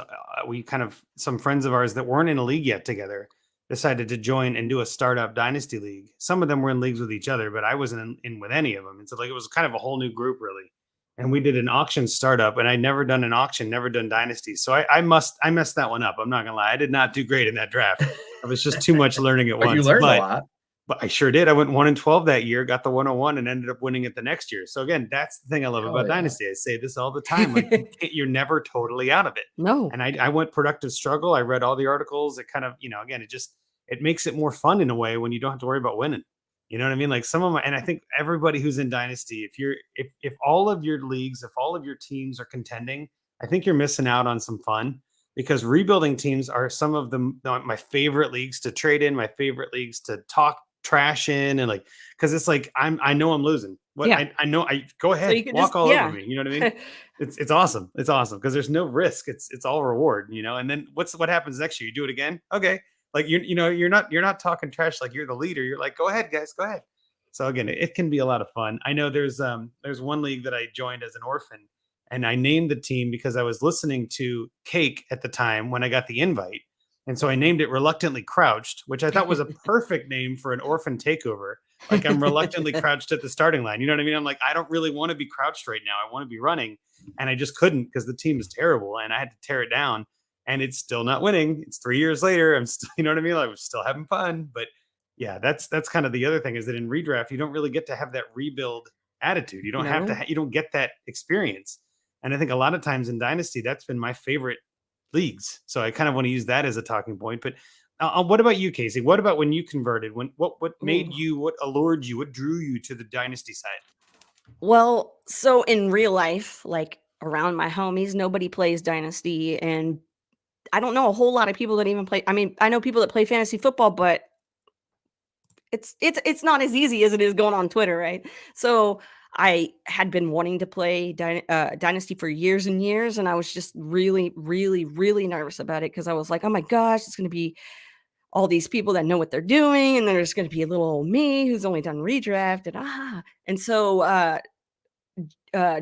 some friends of ours that weren't in a league yet together decided to join and do a startup Dynasty League. Some of them were in leagues with each other, but I wasn't in with any of them. And so like it was kind of a whole new group really. And we did an auction startup, and I'd never done an auction, never done Dynasty. So I messed that one up. I'm not gonna lie. I did not do great in that draft. It was just too much learning at once. You learned a lot. But I sure did. I went 1-12 that year, got the 101, and ended up winning it the next year. So again, that's the thing I love about Dynasty. I say this all the time. Like you're never totally out of it. No. And I went productive struggle. I read all the articles. It kind of, you know, again, it makes it more fun in a way when you don't have to worry about winning. You know what I mean? Like and I think everybody who's in Dynasty, if all of your leagues, if all of your teams are contending, I think you're missing out on some fun, because rebuilding teams are some of my favorite leagues to trade in, my favorite leagues to talk trash in, and like, because it's like I know I'm losing. I know I go ahead, so walk all over me. You know what I mean? It's awesome. It's awesome because there's no risk. It's all reward. You know. And then what happens next year? You do it again. Okay. Like you're not talking trash like you're the leader. You're like, go ahead, guys, go ahead. So again, it can be a lot of fun. I know there's one league that I joined as an orphan, and I named the team because I was listening to Cake at the time when I got the invite. And so I named it Reluctantly Crouched, which I thought was a perfect name for an orphan takeover. Like I'm reluctantly crouched at the starting line. You know what I mean? I'm like, I don't really want to be crouched right now. I want to be running. And I just couldn't because the team is terrible. And I had to tear it down. And it's still not winning. It's 3 years later. I'm still, you know what I mean? Like, I'm still having fun. But yeah, that's kind of the other thing, is that in redraft, you don't really get to have that rebuild attitude. You don't have to, you don't get that experience. And I think a lot of times in Dynasty, that's been my favorite leagues. So I kind of want to use that as a talking point. But what about you, Kacey? What about when you converted? What made you, what allured you, what drew you to the Dynasty side? Well, so in real life, like around my homies, nobody plays Dynasty, and I don't know a whole lot of people that even play. I mean, I know people that play fantasy football, but it's not as easy as it is going on Twitter, right? So I had been wanting to play Dynasty for years and years, and I was just really, really, really nervous about it, because I was like, oh my gosh, it's going to be all these people that know what they're doing, and then there's going to be a little old me who's only done redraft, and so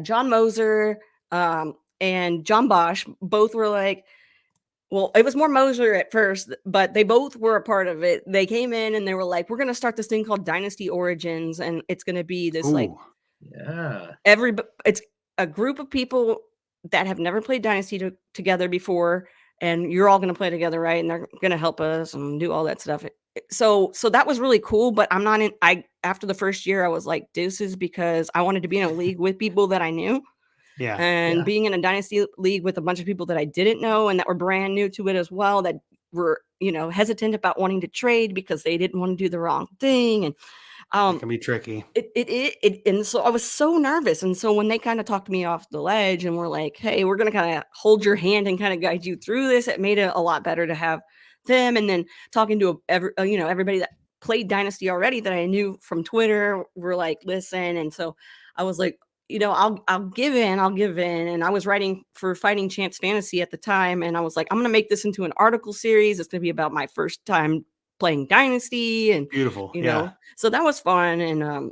John Moser and John Bosch both were like, well, it was more Moser at first, but they both were a part of it. They came in and they were like, we're going to start this thing called Dynasty Origins, and it's going to be this it's a group of people that have never played Dynasty together before, and you're all going to play together, right? And they're going to help us and do all that stuff. So that was really cool, but I'm not in. After the first year, I was like, deuces, because I wanted to be in a league with people that I knew. Yeah. And being in a dynasty league with a bunch of people that I didn't know and that were brand new to it as well, that were, hesitant about wanting to trade because they didn't want to do the wrong thing. And it can be tricky. And so I was so nervous. And so when they kind of talked me off the ledge and were like, hey, we're going to kind of hold your hand and kind of guide you through this, it made it a lot better to have them. And then talking to everybody that played Dynasty already that I knew from Twitter were like, listen. And so I was like, I'll give in. And I was writing for Fighting Chance Fantasy at the time. And I was like, I'm going to make this into an article series. It's going to be about my first time playing Dynasty. And beautiful. So that was fun. And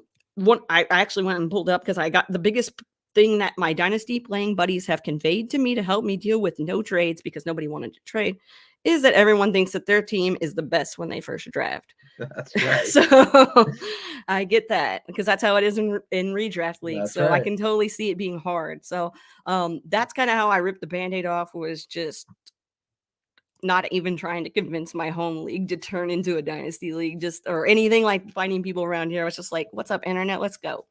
I actually went and pulled up because I got the biggest thing that my Dynasty playing buddies have conveyed to me to help me deal with no trades because nobody wanted to trade is that everyone thinks that their team is the best when they first draft. That's right. So I get that because that's how it is in redraft leagues. That's so right. I can totally see it being hard. So that's kind of how I ripped the Band-Aid off, was just not even trying to convince my home league to turn into a dynasty league, or anything like finding people around here. I was just like, what's up, internet? Let's go.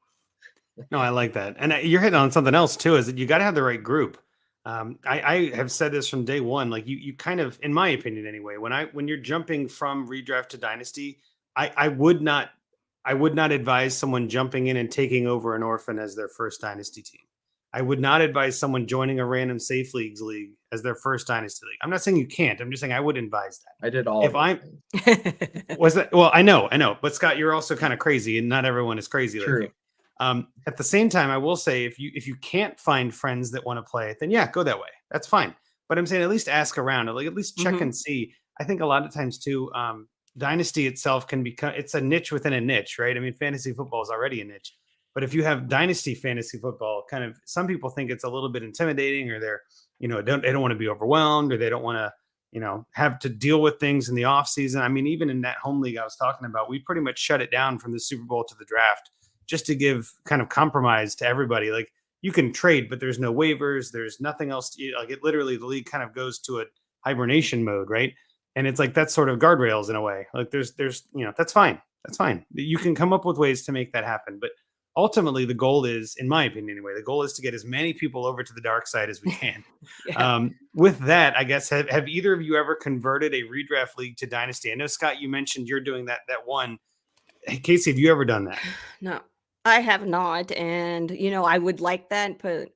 No, I like that. And you're hitting on something else too, is that you got to have the right group. I have said this from day one, like you kind of, in my opinion anyway, when you're jumping from redraft to dynasty, I would not advise someone jumping in and taking over an orphan as their first dynasty team. I would not advise someone joining a random safe leagues league as their first dynasty league. I'm not saying you can't. I'm just saying I would advise that. I did all. Was that? Well, I know. But Scott, you're also kind of crazy, and not everyone is crazy. True. Like you. At the same time, I will say if you can't find friends that want to play, then yeah, go that way. That's fine. But I'm saying at least ask around, like at least check and see. I think a lot of times too, dynasty itself can become, it's a niche within a niche, right? I mean, fantasy football is already a niche. But if you have dynasty fantasy football, kind of some people think it's a little bit intimidating, or they're, they don't want to be overwhelmed, or they don't want to, have to deal with things in the off season. I mean, even in that home league I was talking about, we pretty much shut it down from the Super Bowl to the draft just to give kind of compromise to everybody. Like you can trade, but there's no waivers. There's nothing else. It literally, the league kind of goes to a hibernation mode, right? And it's like that's sort of guardrails in a way. Like there's that's fine. That's fine. You can come up with ways to make that happen, but ultimately, the goal is, in my opinion anyway, the goal is to get as many people over to the dark side as we can. With that, I guess, have either of you ever converted a redraft league to dynasty? I know, Scott, you mentioned you're doing that one. Hey, Kacey, have you ever done that? No, I have not. And, I would like that, but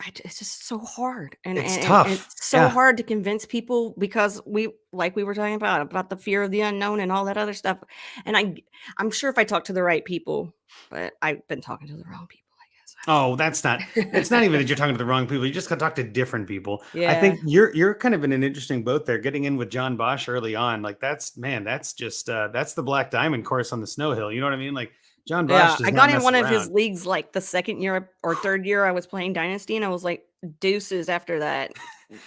it's just so hard. And it's tough. And it's so hard to convince people because we were talking about the fear of the unknown and all that other stuff. And I'm sure if I talk to the right people, but I've been talking to the wrong people, I guess. Oh, it's not even that you're talking to the wrong people. You just got to talk to different people. Yeah. I think you're kind of in an interesting boat there, getting in with John Bosch early on. Like that's just, that's the Black Diamond course on the snow hill. You know what I mean? Like John Bosch. I got in one of his leagues like the second year or third year I was playing Dynasty, and I was like, deuces after that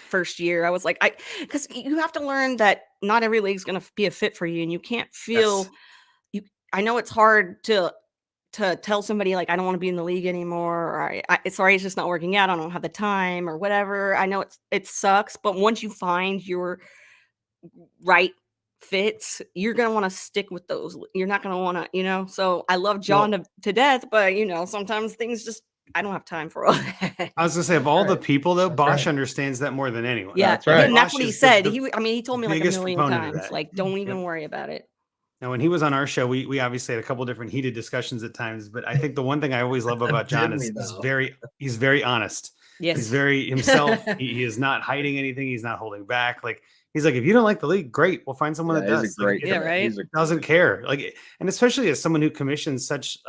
first year. I was like, because you have to learn that not every league's going to be a fit for you, and you can't feel I know it's hard to tell somebody like, I don't want to be in the league anymore, or it's just not working out. I don't have the time or whatever. I know it sucks, but once you find your right fits, you're going to want to stick with those. You're not going to want to, so I love John to death, but sometimes things just, I don't have time for all that. I was gonna say, of all the people though, Bosch understands that more than anyone. Yeah, that's right. And that's what he said. He told me like a million times, like, don't even worry about it. Now, when he was on our show, we obviously had a couple different heated discussions at times, but I think the one thing I always love about John is he's very honest. Yes. He's very himself. He is not hiding anything. He's not holding back. Like he's like, if you don't like the league, great. We'll find someone that does. Right. Doesn't care. Like, and especially as someone who commissions such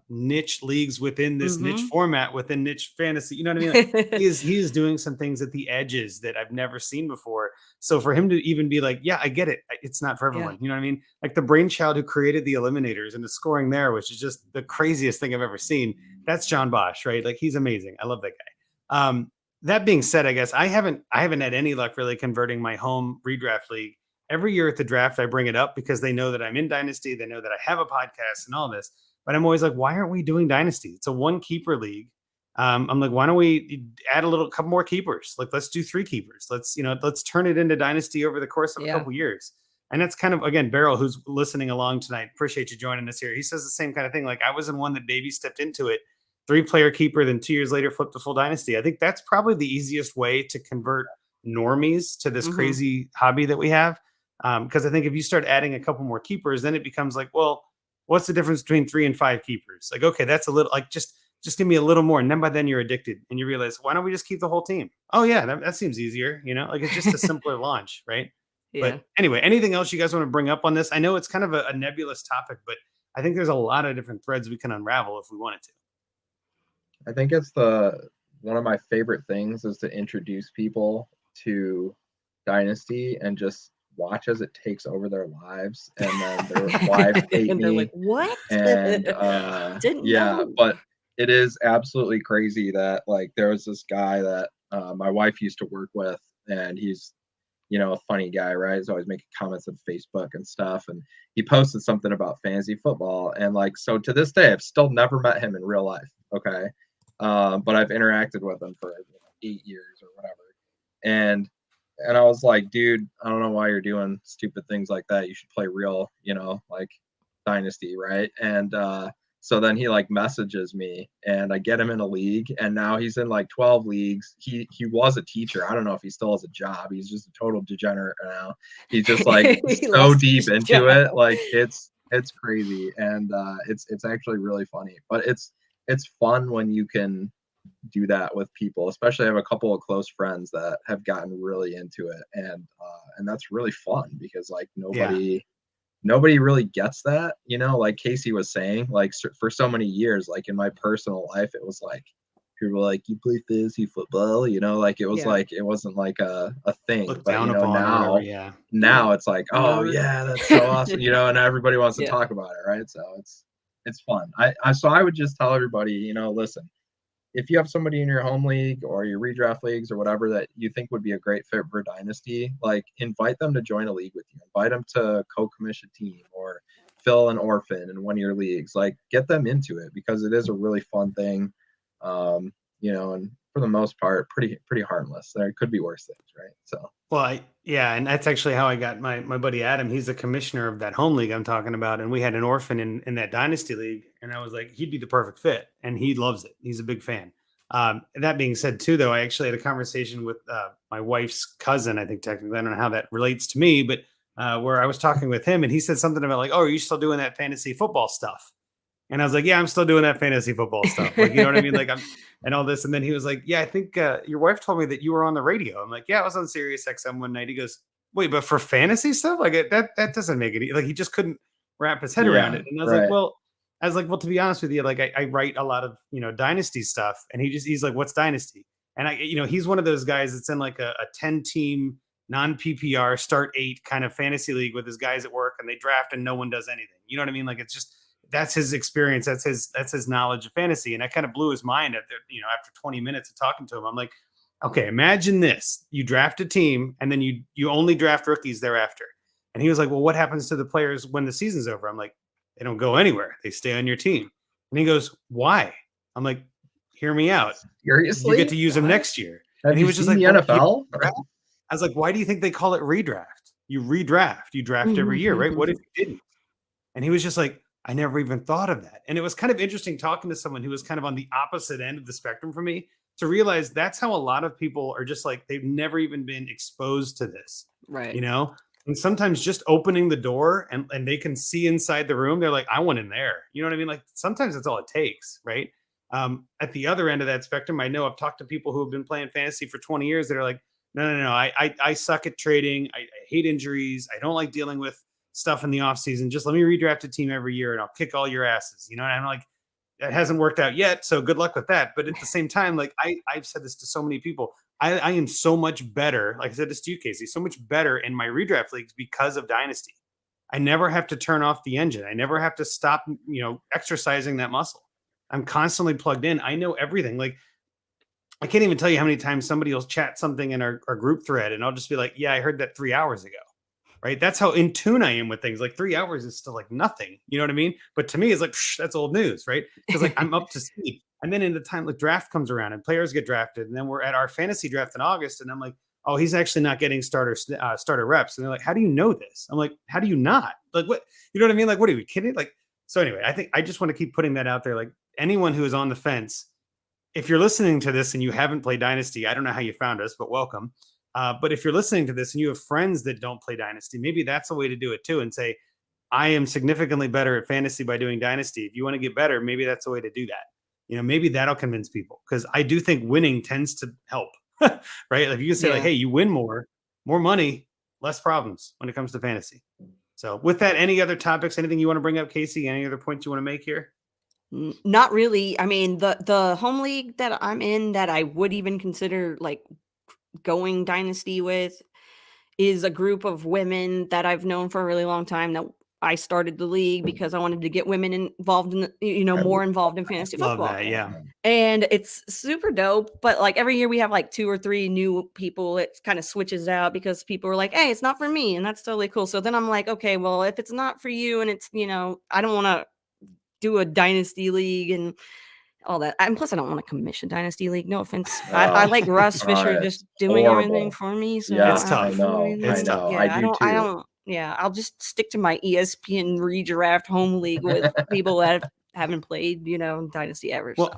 niche leagues within this niche format, within niche fantasy, you know what I mean? Like, he is doing some things at the edges that I've never seen before. So for him to even be like, yeah, I get it. It's not for everyone. You know what I mean? Like the brainchild who created the eliminators and the scoring there, which is just the craziest thing I've ever seen. That's John Bosch, right? Like he's amazing. I love that guy. That being said, I guess I haven't had any luck really converting my home redraft league. Every year at the draft, I bring it up because they know that I'm in Dynasty. They know that I have a podcast and all this. But I'm always like, why aren't we doing Dynasty? It's a one keeper league. I'm like, why don't we add a couple more keepers? Like, let's do 3 keepers. Let's turn it into Dynasty over the course of a couple years. And that's kind of, again, Beryl, who's listening along tonight. Appreciate you joining us here. He says the same kind of thing. Like I was in one that baby stepped into it. 3-player keeper, then 2 years later flip to full dynasty. I think that's probably the easiest way to convert normies to this crazy hobby that we have. Because I think if you start adding a couple more keepers, then it becomes like, well, what's the difference between 3 and 5 keepers? Like, okay, that's a little like just give me a little more. And then by then you're addicted and you realize, why don't we just keep the whole team? Oh yeah, that seems easier. Like it's just a simpler launch, right? Yeah. But anyway, anything else you guys want to bring up on this? I know it's kind of a nebulous topic, but I think there's a lot of different threads we can unravel if we wanted to. I think it's one of my favorite things is to introduce people to Dynasty and just watch as it takes over their lives, and then their wives hate and me. They're like, what? And Didn't yeah, know. but it is absolutely crazy that like there was this guy that my wife used to work with, and he's a funny guy, right? He's always making comments on Facebook and stuff, and he posted something about fantasy football, and like so to this day I've still never met him in real life, okay? But I've interacted with him for 8 years or whatever, and I was like, dude, I don't know why you're doing stupid things like that. You should play real, like Dynasty, right? And so then he like messages me, and I get him in a league, and now he's in like 12 leagues. He was a teacher. I don't know if he still has a job. He's just a total degenerate now. He's just like so deep into it, like it's crazy, and it's actually really funny. But it's fun when you can do that with people, especially I have a couple of close friends that have gotten really into it, and that's really fun because like nobody really gets that, like Kacey was saying, like for so many years, like in my personal life, it was like people were like, you play fantasy football, like it was like, it wasn't like a thing. Looked but down upon now it's like, oh yeah, that's so awesome, and everybody wants to talk about it, right? So it's fun. So I would just tell everybody, listen, if you have somebody in your home league or your redraft leagues or whatever that you think would be a great fit for Dynasty, like invite them to join a league with you. Invite them to co-commission a team or fill an orphan in one of your leagues. Like get them into it because it is a really fun thing. And for the most part, pretty harmless. There could be worse things, right? So and that's actually how I got my buddy Adam. He's the commissioner of that home league I'm talking about, and we had an orphan in that Dynasty league, and I was like, he'd be the perfect fit, and he loves it. He's a big fan. That being said, too, though, I actually had a conversation with my wife's cousin. I think technically, I don't know how that relates to me, but where I was talking with him, and he said something about like, "Oh, are you still doing that fantasy football stuff?" And I was like, yeah, I'm still doing that fantasy football stuff. Like, you know what I mean? Like and all this. And then he was like, yeah, I think your wife told me that you were on the radio. I'm like, yeah, I was on Sirius XM one night. He goes, wait, but for fantasy stuff? Like that doesn't make it like he just couldn't wrap his head around it. And I was like, well, to be honest with you, like I write a lot of, Dynasty stuff. And he's like, what's Dynasty? And he's one of those guys that's in like a 10-team non-PPR start 8 kind of fantasy league with his guys at work, and they draft and no one does anything. You know what I mean? Like it's just, that's his experience. That's his knowledge of fantasy. And that kind of blew his mind after 20 minutes of talking to him. I'm like, okay, imagine this. You draft a team and then you only draft rookies thereafter. And he was like, well, what happens to the players when the season's over? I'm like, they don't go anywhere. They stay on your team. And he goes, why? I'm like, hear me out. Seriously? You get to use them next year. And he was just like, the NFL? I was like, why do you think they call it redraft? You redraft. You draft every year, right? What if you didn't? And he was just like, I never even thought of that. And it was kind of interesting talking to someone who was kind of on the opposite end of the spectrum from me to realize that's how a lot of people are just like, they've never even been exposed to this. Right. And sometimes just opening the door and they can see inside the room. They're like, I want in there. You know what I mean? Like sometimes that's all it takes. Right. At the other end of that spectrum, I know I've talked to people who have been playing fantasy for 20 years that are like, no. I suck at trading. I hate injuries. I don't like dealing with stuff in the off season. Just let me redraft a team every year and I'll kick all your asses. And I'm like, that hasn't worked out yet. So good luck with that. But at the same time, like I've said this to so many people, I am so much better. Like I said this to you, Kacey, so much better in my redraft leagues because of Dynasty. I never have to turn off the engine. I never have to stop, exercising that muscle. I'm constantly plugged in. I know everything. Like I can't even tell you how many times somebody will chat something in our group thread and I'll just be like, yeah, I heard that 3 hours ago. Right. That's how in tune I am with things. Like 3 hours is still like nothing. You know what I mean? But to me, it's like, that's old news. Right. Because like I'm up to speed. And then in the time the draft comes around and players get drafted. And then we're at our fantasy draft in August. And I'm like, oh, he's actually not getting starter reps. And they're like, how do you know this? I'm like, how do you not? Like, what? You know what I mean? Like, what are you kidding? Like, so anyway, I think I just want to keep putting that out there. Like, anyone who is on the fence, if you're listening to this and you haven't played Dynasty, I don't know how you found us, but welcome. But if you're listening to this and you have friends that don't play Dynasty, maybe that's a way to do it too, and say, I am significantly better at fantasy by doing Dynasty. If you want to get better, maybe that's a way to do that. Maybe that'll convince people, because I do think winning tends to help, right? Like you can say, like, hey, you win more money, less problems when it comes to fantasy. So with that, any other topics, anything you want to bring up, Kacey? Any other points you want to make here? Not really. I mean, the home league that I'm in that I would even consider like going Dynasty with is a group of women that I've known for a really long time, that I started the league because I wanted to get women involved in, more involved in fantasy football. Love that, yeah. And it's super dope. But like every year we have like 2 or 3 new people. It kind of switches out because people are like, hey, it's not for me. And that's totally cool. So then I'm like, okay, well, if it's not for you and it's, I don't want to do a Dynasty league and all that. And plus I don't want to commission Dynasty league. No offense. I like Russ Fisher just doing everything for me. So yeah, it's tough. I know. Yeah, I do too. I'll just stick to my ESPN redraft home league with people that haven't played, Dynasty ever. Well,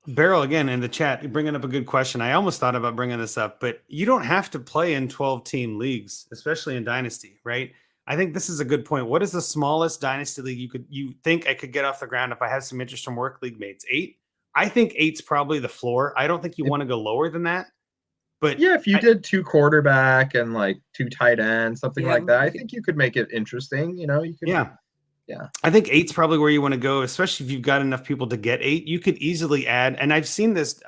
so. Beryl, again, in the chat, you're bringing up a good question. I almost thought about bringing this up, but you don't have to play in 12-team leagues, especially in Dynasty, right? I think this is a good point. What is the smallest Dynasty league you think I could get off the ground if I have some interest from work league mates? 8? I think 8's probably the floor. I don't think you want to go lower than that. But yeah, if you did 2 quarterback and like 2 tight ends, something like that, I think you could make it interesting. You could. Yeah. I think 8's probably where you want to go, especially if you've got enough people to get 8. You could easily add, and I've seen this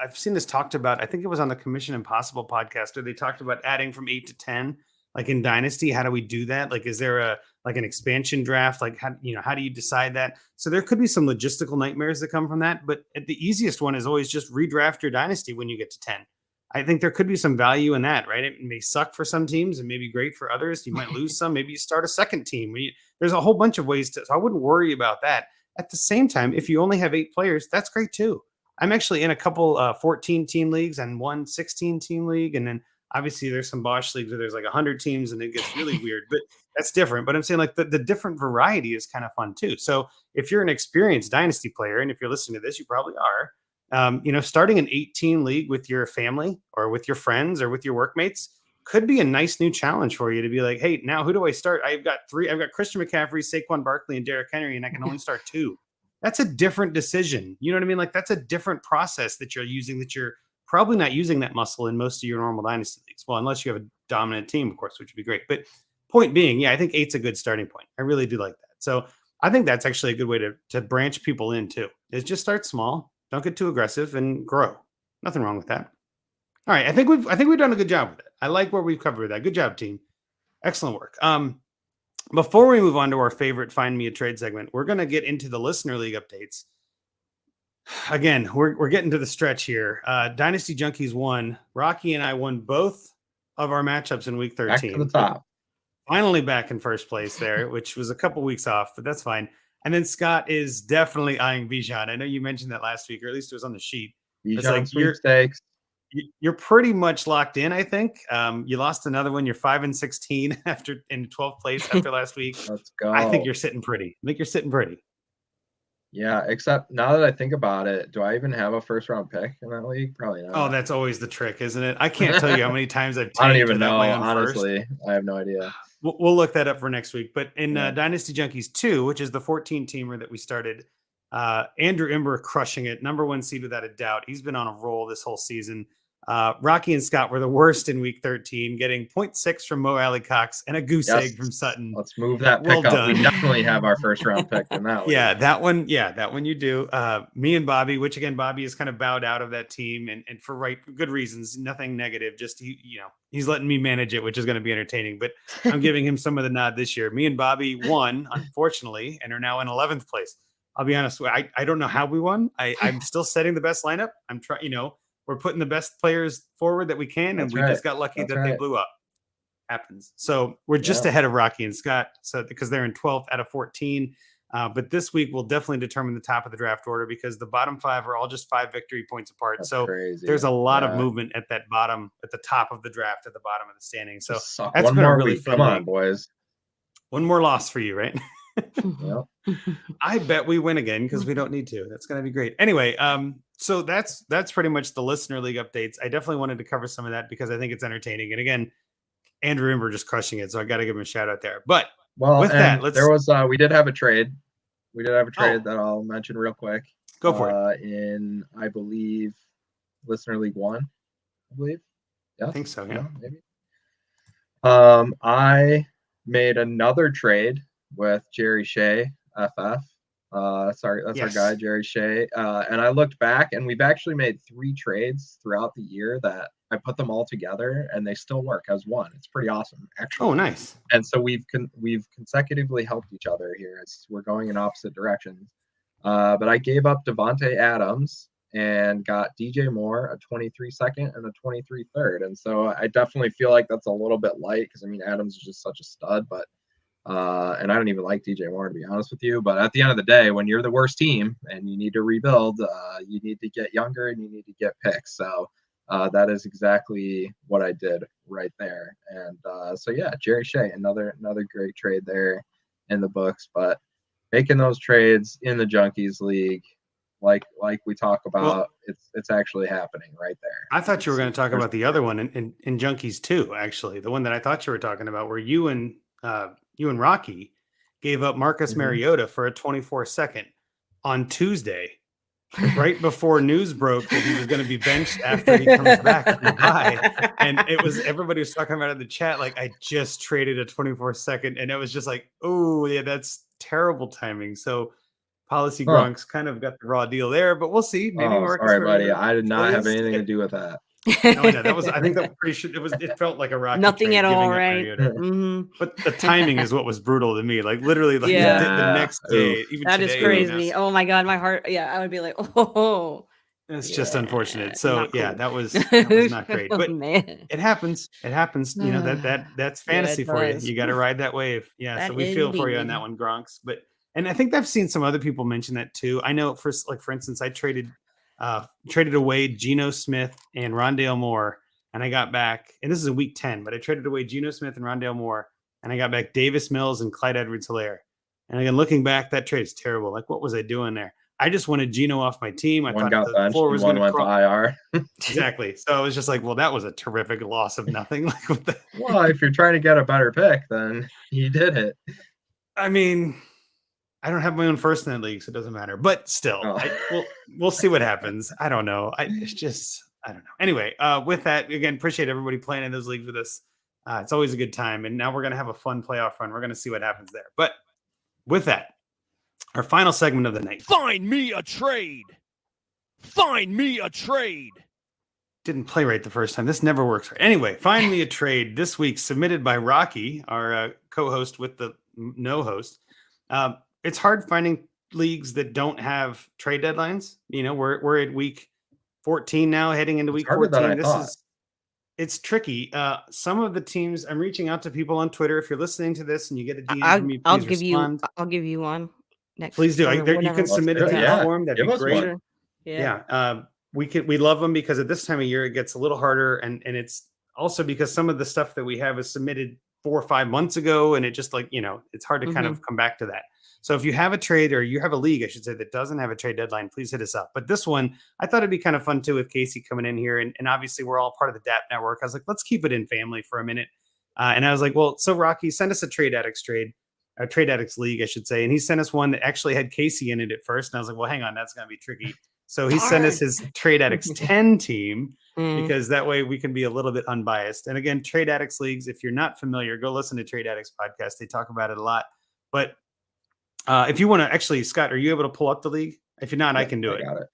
talked about. I think it was on the Commission Impossible podcast, where they talked about adding from 8 to 10. Like in Dynasty, how do we do that? Like, is there an expansion draft? Like, how do you decide that? So there could be some logistical nightmares that come from that. But the easiest one is always just redraft your Dynasty when you get to 10. I think there could be some value in that, right? It may suck for some teams and maybe great for others. You might lose some. Maybe you start a second team. There's a whole bunch of ways so I wouldn't worry about that. At the same time, if you only have 8 players, that's great too. I'm actually in a couple 14-team leagues and one 16-team league, and then obviously there's some Bosch leagues where there's like 100 teams and it gets really weird, but that's different. But I'm saying like the different variety is kind of fun too. So if you're an experienced Dynasty player, and if you're listening to this, you probably are, starting an 18 league with your family or with your friends or with your workmates could be a nice new challenge for you to be like, hey, now who do I start? I've got Christian McCaffrey, Saquon Barkley, and Derrick Henry, and I can only start 2. That's a different decision. You know what I mean? Like that's a different process that you're using, that you're probably not using that muscle in most of your normal Dynasty leagues. Well, unless you have a dominant team, of course, which would be great. But point being, I think 8's a good starting point. I really do like that. So I think that's actually a good way to branch people in too, is just start small. Don't get too aggressive and grow. Nothing wrong with that. All right. I think we've done a good job with it. I like where we've covered that. Good job, team. Excellent work. Before we move on to our favorite Find Me a Trade segment, we're going to get into the Listener League updates. Again, we're getting to the stretch here. Dynasty Junkies won. Rocky and I won both of our matchups in week 13. Back to the top. Finally back in first place there, which was a couple weeks off, but that's fine. And then Scott is definitely eyeing Bijan. I know you mentioned that last week, or at least it was on the sheet. Bijan like sweepstakes. You're pretty much locked in, I think. You lost another one. You're 5-16 in 12th place after last week. Let's go. I think you're sitting pretty. Yeah, except now that I think about it, do I even have a first-round pick in that league? Probably not. Oh, that's always the trick, isn't it? I can't tell you how many times I've I don't even know, honestly. I have no idea. We'll look that up for next week. But in Dynasty Junkies 2, which is the 14-teamer that we started, Andrew Imber crushing it. Number 1 seed without a doubt. He's been on a roll this whole season. Rocky and Scott were the worst in week 13, getting 0.6 from Mo Alley Cox and a goose egg from Sutton. Let's move that pick up. We definitely have our first round pick in that one. That one you do. Me and Bobby, which again, Bobby is kind of bowed out of that team and for good reasons, nothing negative. Just he's letting me manage it, which is going to be entertaining, but I'm giving him some of the nod this year. Me and Bobby won, unfortunately, and are now in 11th place. I'll be honest, I don't know how we won. I'm still setting the best lineup. I'm trying, we're putting the best players forward that we can, and we just got lucky that they blew up. Happens. So we're just ahead of Rocky and Scott, because they're in 12th out of 14. But this week will definitely determine the top of the draft order, because the bottom 5 are all just 5 victory points apart. That's so crazy. There's a lot of movement at the top of the draft, at the bottom of the standing. So that's been a really fun Come on, boys. One more loss for you, right? Yep. I bet we win again because we don't need to. That's going to be great. Anyway, so that's pretty much the listener league updates. I definitely wanted to cover some of that because I think it's entertaining. And again, Andrew Imber just crushing it, so I got to give him a shout out there. But with that, there was we did have a trade. We did have a trade Oh. that I'll mention real quick. Go for it. In, I believe, Listener League 1, I believe. Yeah, I think so, yeah. Maybe. I made another trade with Jerry Shea, FF. That's our guy, Jerry Shea. And I looked back, and we've actually made 3 trades throughout the year that I put them all together, and they still work as one. It's pretty awesome, actually. Oh, nice. And so we've consecutively helped each other here as we're going in opposite directions. But I gave up Devontae Adams and got DJ Moore, a 23 second and a 23 third. And so I definitely feel like that's a little bit light because, I mean, Adams is just such a stud, but and I don't even like DJ Moore, to be honest with you. But at the end of the day, when you're the worst team and you need to rebuild, you need to get younger and you need to get picks. So that is exactly what I did right there. And so, yeah, Jerry Shea, another great trade there in the books. But making those trades in the Junkies League, like we talk about, it's actually happening right there. I thought you were going to talk about the other one in Junkies too, actually. The one that I thought you were talking about where you and Rocky gave up Marcus Mariota for a 24 second on Tuesday, right before news broke that he was going to be benched after he comes back from the bye. And everybody was talking about it in the chat, like, I just traded a 24 second. And it was just like, oh, yeah, that's terrible timing. So Policy Gronk's kind of got the raw deal there, but we'll see. Maybe Marcus sorry, buddy. I did not have anything to do with that. No, that was. I think that was pretty sure. It felt like a Rocky. Nothing at all, right? Mm-hmm. But the timing is what was brutal to me. Like literally, like the next day. Even that today, is crazy. Oh my god, my heart. Yeah, I would be like, oh. It's just unfortunate. So cool. that was not great. But it happens. It happens. You know that's fantasy for you. You got to ride that wave. Yeah. That so we feel for you on that one, Gronks. And I think I've seen some other people mention that too. I know for instance, I traded away Geno Smith and Rondale Moore, and I got back, and this is in week 10, but I traded away Geno Smith and Rondale Moore, and I got back Davis Mills and Clyde Edwards-Helaire. And again, looking back, that trade is terrible. Like, what was I doing there? I just wanted Geno off my team. I one thought got the benched floor was and going one to went to IR. Exactly. So I was just like, well, that was a terrific loss of nothing. Like, what the... Well, if you're trying to get a better pick, then you did it. I mean, I don't have my own first in that league, so it doesn't matter. But still, we'll see what happens. I don't know. I don't know. Anyway, with that, again, appreciate everybody playing in those leagues with us. It's always a good time. And now we're going to have a fun playoff run. We're going to see what happens there. But with that, our final segment of the night. Find me a trade. Find me a trade. Didn't play right the first time. This never works. Anyway, find me a trade this week submitted by Rocky, our co-host with the no host. It's hard finding leagues that don't have trade deadlines. You know, we're at week 14 now, heading into week 14. It's tricky. Some of the teams, I'm reaching out to people on Twitter. If you're listening to this and you get a DM from me, please respond. I'll give you one next. Please do. You can submit it to the form. That'd be great. Sure. Yeah. We love them because at this time of year it gets a little harder, and it's also because some of the stuff that we have is submitted 4 or 5 months ago, and it just it's hard to kind of come back to that. So if you have a trade, or you have a league, I should say, that doesn't have a trade deadline, please hit us up. But this one, I thought it'd be kind of fun too with Kacey coming in here. And obviously we're all part of the DAP Network. I was like, let's keep it in family for a minute. And I was like, well, so Rocky, send us a Trade Addicts league, I should say. And he sent us one that actually had Kacey in it at first. And I was like, well, hang on, that's going to be tricky. So he sent us his Trade Addicts 10 team because that way we can be a little bit unbiased. And again, Trade Addicts leagues, if you're not familiar, go listen to Trade Addicts podcast. They talk about it a lot. But if you want to actually, Scott, are you able to pull up the league? If you're not, I can do it. Got it.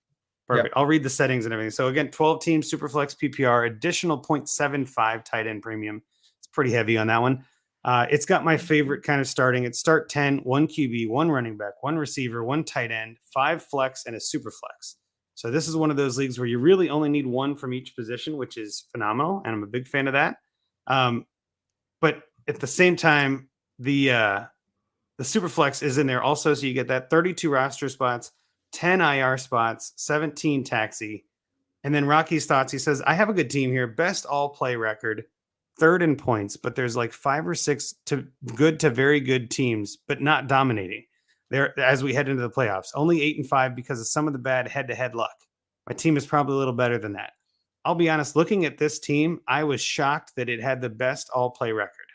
Perfect. Yep. I'll read the settings and everything. So again, 12 teams, Superflex PPR, additional 0.75 tight end premium. It's pretty heavy on that one. It's got my favorite kind of starting. It's start 10, 1 QB, 1 running back, 1 receiver, 1 tight end, 5 flex, and a Superflex. So this is one of those leagues where you really only need 1 from each position, which is phenomenal. And I'm a big fan of that. But at the same time, the Superflex is in there also. So you get that 32 roster spots, 10 IR spots, 17 taxi. And then Rocky's thoughts. He says, I have a good team here. Best all play record, third in points, but there's like 5 or 6 to good to very good teams, but not dominating there as we head into the playoffs. Only 8-5 because of some of the bad head-to-head luck. My team is probably a little better than that. I'll be honest, looking at this team, I was shocked that it had the best all-play record.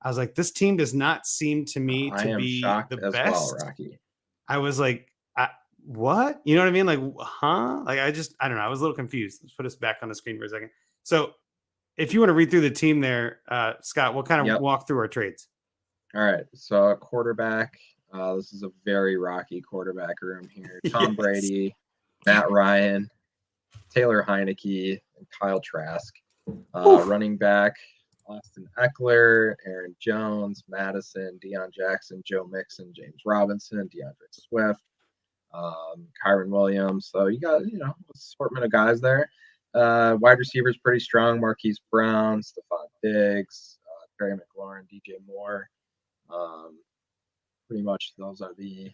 I was like, this team does not seem to me to be the best. Well, Rocky. I was like, what? You know what I mean? Like, huh? Like, I don't know. I was a little confused. Let's put us back on the screen for a second. So if you want to read through the team there, Scott, we'll kind of walk through our trades. All right. So quarterback, this is a very rocky quarterback room here. Tom Brady, Matt Ryan, Taylor Heineke, and Kyle Trask. Running back, Austin Eckler, Aaron Jones, Madison, Deion Jackson, Joe Mixon, James Robinson, DeAndre Swift, Kyron Williams. So you got, an assortment of guys there. Wide receivers pretty strong. Marquise Brown, Stephon Diggs, Terry McLaurin, DJ Moore. Pretty much those are the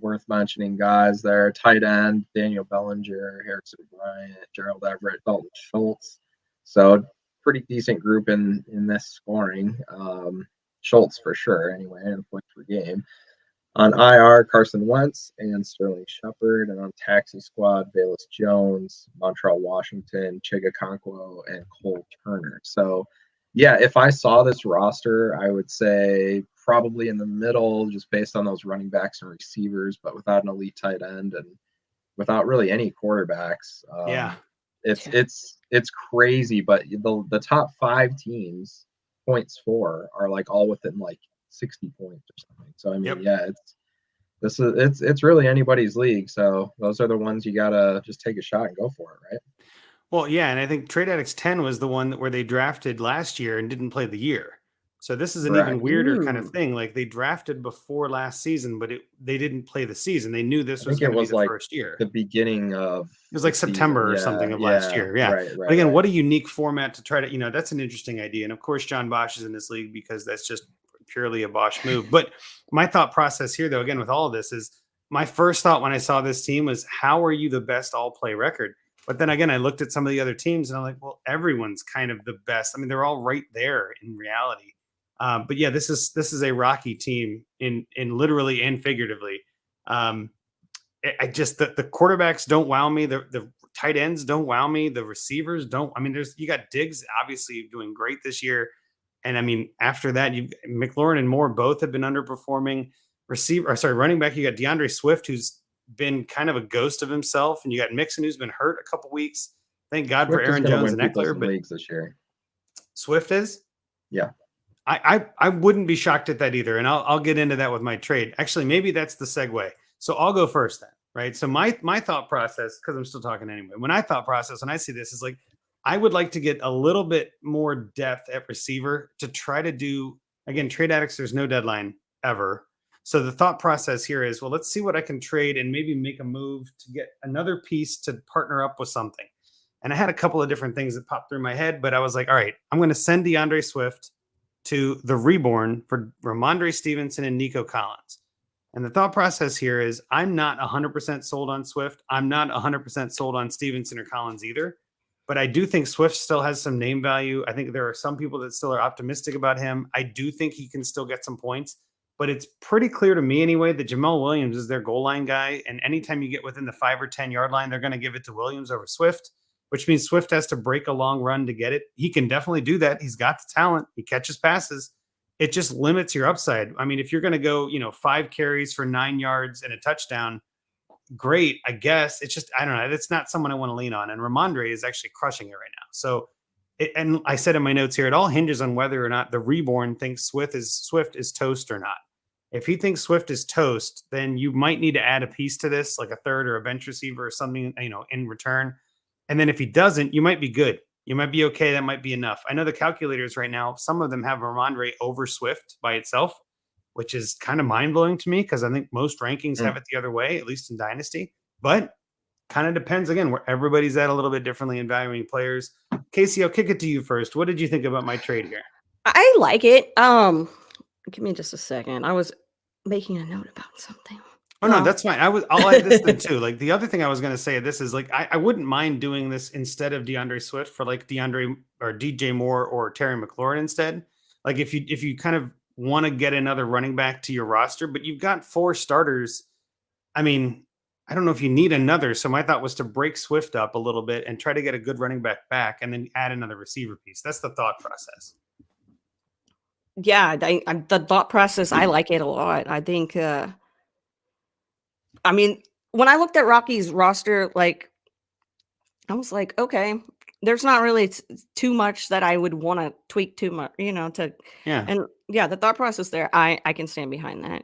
worth mentioning guys there. Tight end, Daniel Bellinger, Harrison Bryant, Gerald Everett, Dalton Schultz. So pretty decent group in this scoring. Schultz for sure, anyway, and points per game. On IR, Carson Wentz and Sterling Shepard. And on taxi squad, Bayless Jones, Montreal Washington, Chiga Okonkwo, and Cole Turner. So, yeah, if I saw this roster, I would say probably in the middle, just based on those running backs and receivers, but without an elite tight end and without really any quarterbacks. It's crazy, but the top 5 teams points for are like all within like 60 points or something. So I mean, it's really anybody's league. So those are the ones you gotta just take a shot and go for it, right? Well, yeah, and I think Trade Addicts 10 was the one where they drafted last year and didn't play the year. So this is an even weirder kind of thing. Like they drafted before last season, but they didn't play the season. They knew this was going to be the first year. The beginning of it was like September or something of last year. Yeah. Right, but again, what a unique format to try to, that's an interesting idea. And of course, John Bosch is in this league because that's just purely a Bosch move. But my thought process here, though, again, with all of this is my first thought when I saw this team was, how are you the best all play record? But then again, I looked at some of the other teams and I'm like, well, everyone's kind of the best. I mean, they're all right there in reality. But yeah, this is a rocky team in literally and figuratively. I just the quarterbacks don't wow me. The tight ends don't wow me. The receivers don't. I mean, you got Diggs obviously doing great this year, and I mean after that, McLaurin and Moore both have been underperforming. Running back, you got DeAndre Swift, who's been kind of a ghost of himself, and you got Mixon, who's been hurt a couple weeks. Thank God for Aaron Jones and Eckler, but leagues this year. Swift is, yeah. I wouldn't be shocked at that either. And I'll get into that with my trade. Actually, maybe that's the segue. So I'll go first then, right? So my thought process, because I'm still talking anyway, when I see this is like, I would like to get a little bit more depth at receiver to try to do, again, Trade Addicts, there's no deadline ever. So the thought process here is, well, let's see what I can trade and maybe make a move to get another piece to partner up with something. And I had a couple of different things that popped through my head, but I was like, all right, I'm going to send DeAndre Swift to the Reborn for Ramondre Stevenson and Nico Collins. And the thought process here is I'm not 100% sold on Swift. I'm not 100% sold on Stevenson or Collins either. But I do think Swift still has some name value. I think there are some people that still are optimistic about him. I do think he can still get some points. But it's pretty clear to me anyway that Jamal Williams is their goal line guy. And anytime you get within the 5 or 10 yard line, they're going to give it to Williams over Swift, which means Swift has to break a long run to get it. He can definitely do that. He's got the talent. He catches passes. It just limits your upside. I mean, if you're going to go, 5 carries for 9 yards and a touchdown, great, I guess. It's just, I don't know. It's not someone I want to lean on. And Ramondre is actually crushing it right now. So, and I said in my notes here, it all hinges on whether or not the Reborn thinks Swift is toast or not. If he thinks Swift is toast, then you might need to add a piece to this, like a third or a bench receiver or something, in return. And then if he doesn't, you might be good. You might be okay. That might be enough. I know the calculators right now, some of them have Ramondre over Swift by itself, which is kind of mind-blowing to me because I think most rankings have it the other way, at least in Dynasty. But kind of depends, again, where everybody's at a little bit differently in valuing players. Kacey, I'll kick it to you first. What did you think about my trade here? I like it. Give me just a second. I was making a note about something. Oh no, that's fine. I'll add this then too. Like the other thing I was gonna say, this is like I wouldn't mind doing this instead of DeAndre Swift for like DeAndre or DJ Moore or Terry McLaurin instead. Like if you kind of want to get another running back to your roster, but you've got 4 starters. I mean, I don't know if you need another. So my thought was to break Swift up a little bit and try to get a good running back and then add another receiver piece. That's the thought process. Yeah, the thought process, I like it a lot. I think I mean, when I looked at Rocky's roster, like I was like, okay, there's not really too much that I would want to tweak too much, to and yeah, the thought process there, I can stand behind that.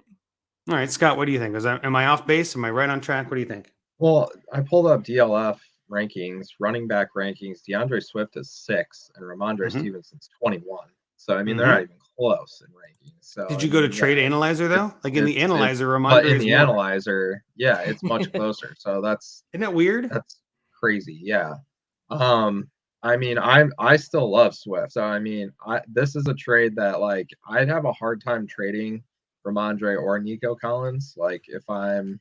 All right, Scott, what do you think? Am I off base? Am I right on track? What do you think? Well, I pulled up DLF rankings, running back rankings. DeAndre Swift is 6 and Ramondre Stevenson's 21. So I mean, they're not even close in rankings. So did you go to Trade Analyzer though? Like in the Analyzer, Ramondre but in is the more. Analyzer, yeah, it's much closer. So isn't that weird? That's crazy. Yeah. I mean, I still love Swift. So I mean, this is a trade that like I'd have a hard time trading Ramondre or Nico Collins, like if I'm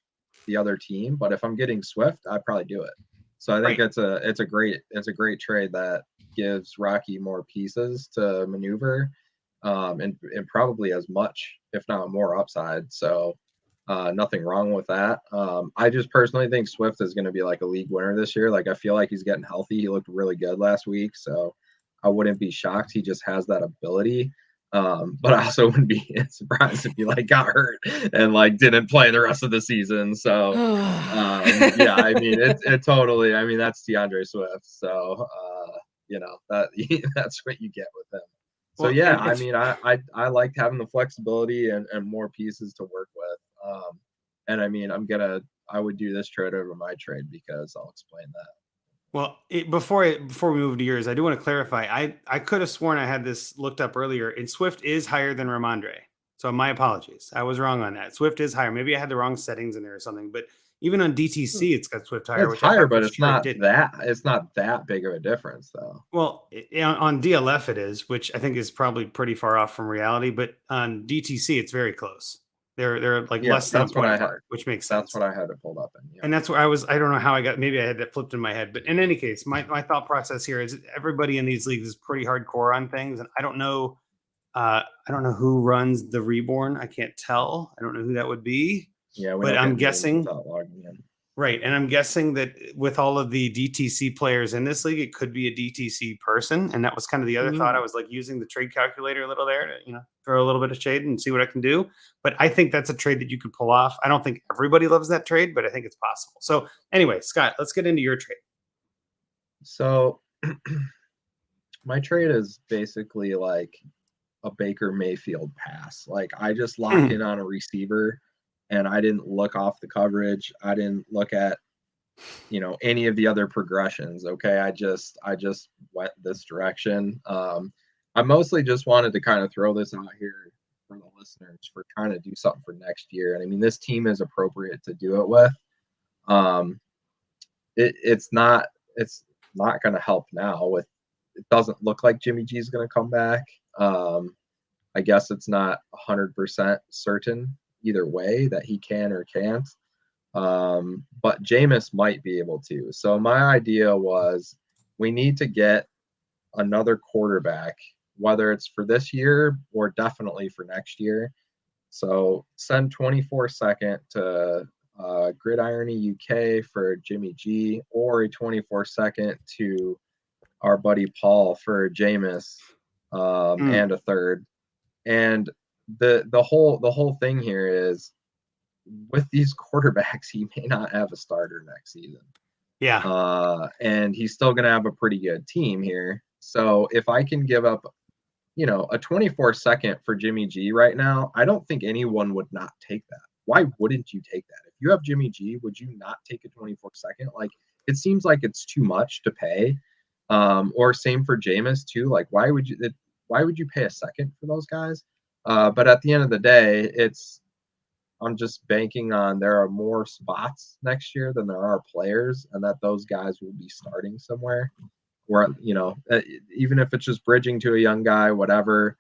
the other team, but if I'm getting Swift, I'd probably do it. So I think it's a great trade that gives Rocky more pieces to maneuver, and probably as much, if not more, upside. So nothing wrong with that. I just personally think Swift is going to be like a league winner this year. Like I feel like he's getting healthy. He looked really good last week, so I wouldn't be shocked. He just has that ability. But I also wouldn't be surprised if he like got hurt and like didn't play the rest of the season. So yeah, I mean it totally. I mean that's DeAndre Swift. So that's what you get with him. So yeah, I mean I liked having the flexibility and more pieces to work with. And I mean I would do this trade over my trade because I'll explain that. Well, before we move to yours, I do want to clarify. I could have sworn I had this looked up earlier, and Swift is higher than Ramondre. So my apologies. I was wrong on that. Swift is higher. Maybe I had the wrong settings in there or something. But even on DTC, it's got Swift higher. It's higher, but it's not that big of a difference, though. Well, on DLF it is, which I think is probably pretty far off from reality. But on DTC, it's very close. They're like less than a point apart, which makes sense. That's what I had to pull up in. And that's where I don't know how maybe I had that flipped in my head. But in any case, my thought process here is everybody in these leagues is pretty hardcore on things. And I don't know who runs the Reborn. I can't tell. I don't know who that would be. Yeah, but I'm guessing. Right. And I'm guessing that with all of the DTC players in this league, it could be a DTC person. And that was kind of the other thought. I was like using the trade calculator a little there to, throw a little bit of shade and see what I can do. But I think that's a trade that you could pull off. I don't think everybody loves that trade, but I think it's possible. So anyway, Scott, let's get into your trade. So my trade is basically like a Baker Mayfield pass. Like I just locked in on a receiver. And I didn't look off the coverage. I didn't look at, any of the other progressions. Okay. I just went this direction. I mostly just wanted to kind of throw this out here for the listeners for trying to do something for next year. And I mean, this team is appropriate to do it with. It's not going to help now it doesn't look like Jimmy G is going to come back. I guess it's not 100% certain either way that he can or can't. But Jameis might be able to. So my idea was we need to get another quarterback, whether it's for this year or definitely for next year. So send 24-second to Gridirony UK for Jimmy G, or a 24-second to our buddy Paul for Jameis, and a third. And the whole thing here is with these quarterbacks, he may not have a starter next season. Yeah. And he's still going to have a pretty good team here. So if I can give up, a 24-second for Jimmy G right now, I don't think anyone would not take that. Why wouldn't you take that? If you have Jimmy G, would you not take a 24-second? Like, it seems like it's too much to pay. Or same for Jameis too. Like, why would you pay a second for those guys? But at the end of the day, I'm just banking on there are more spots next year than there are players, and that those guys will be starting somewhere where, even if it's just bridging to a young guy, whatever,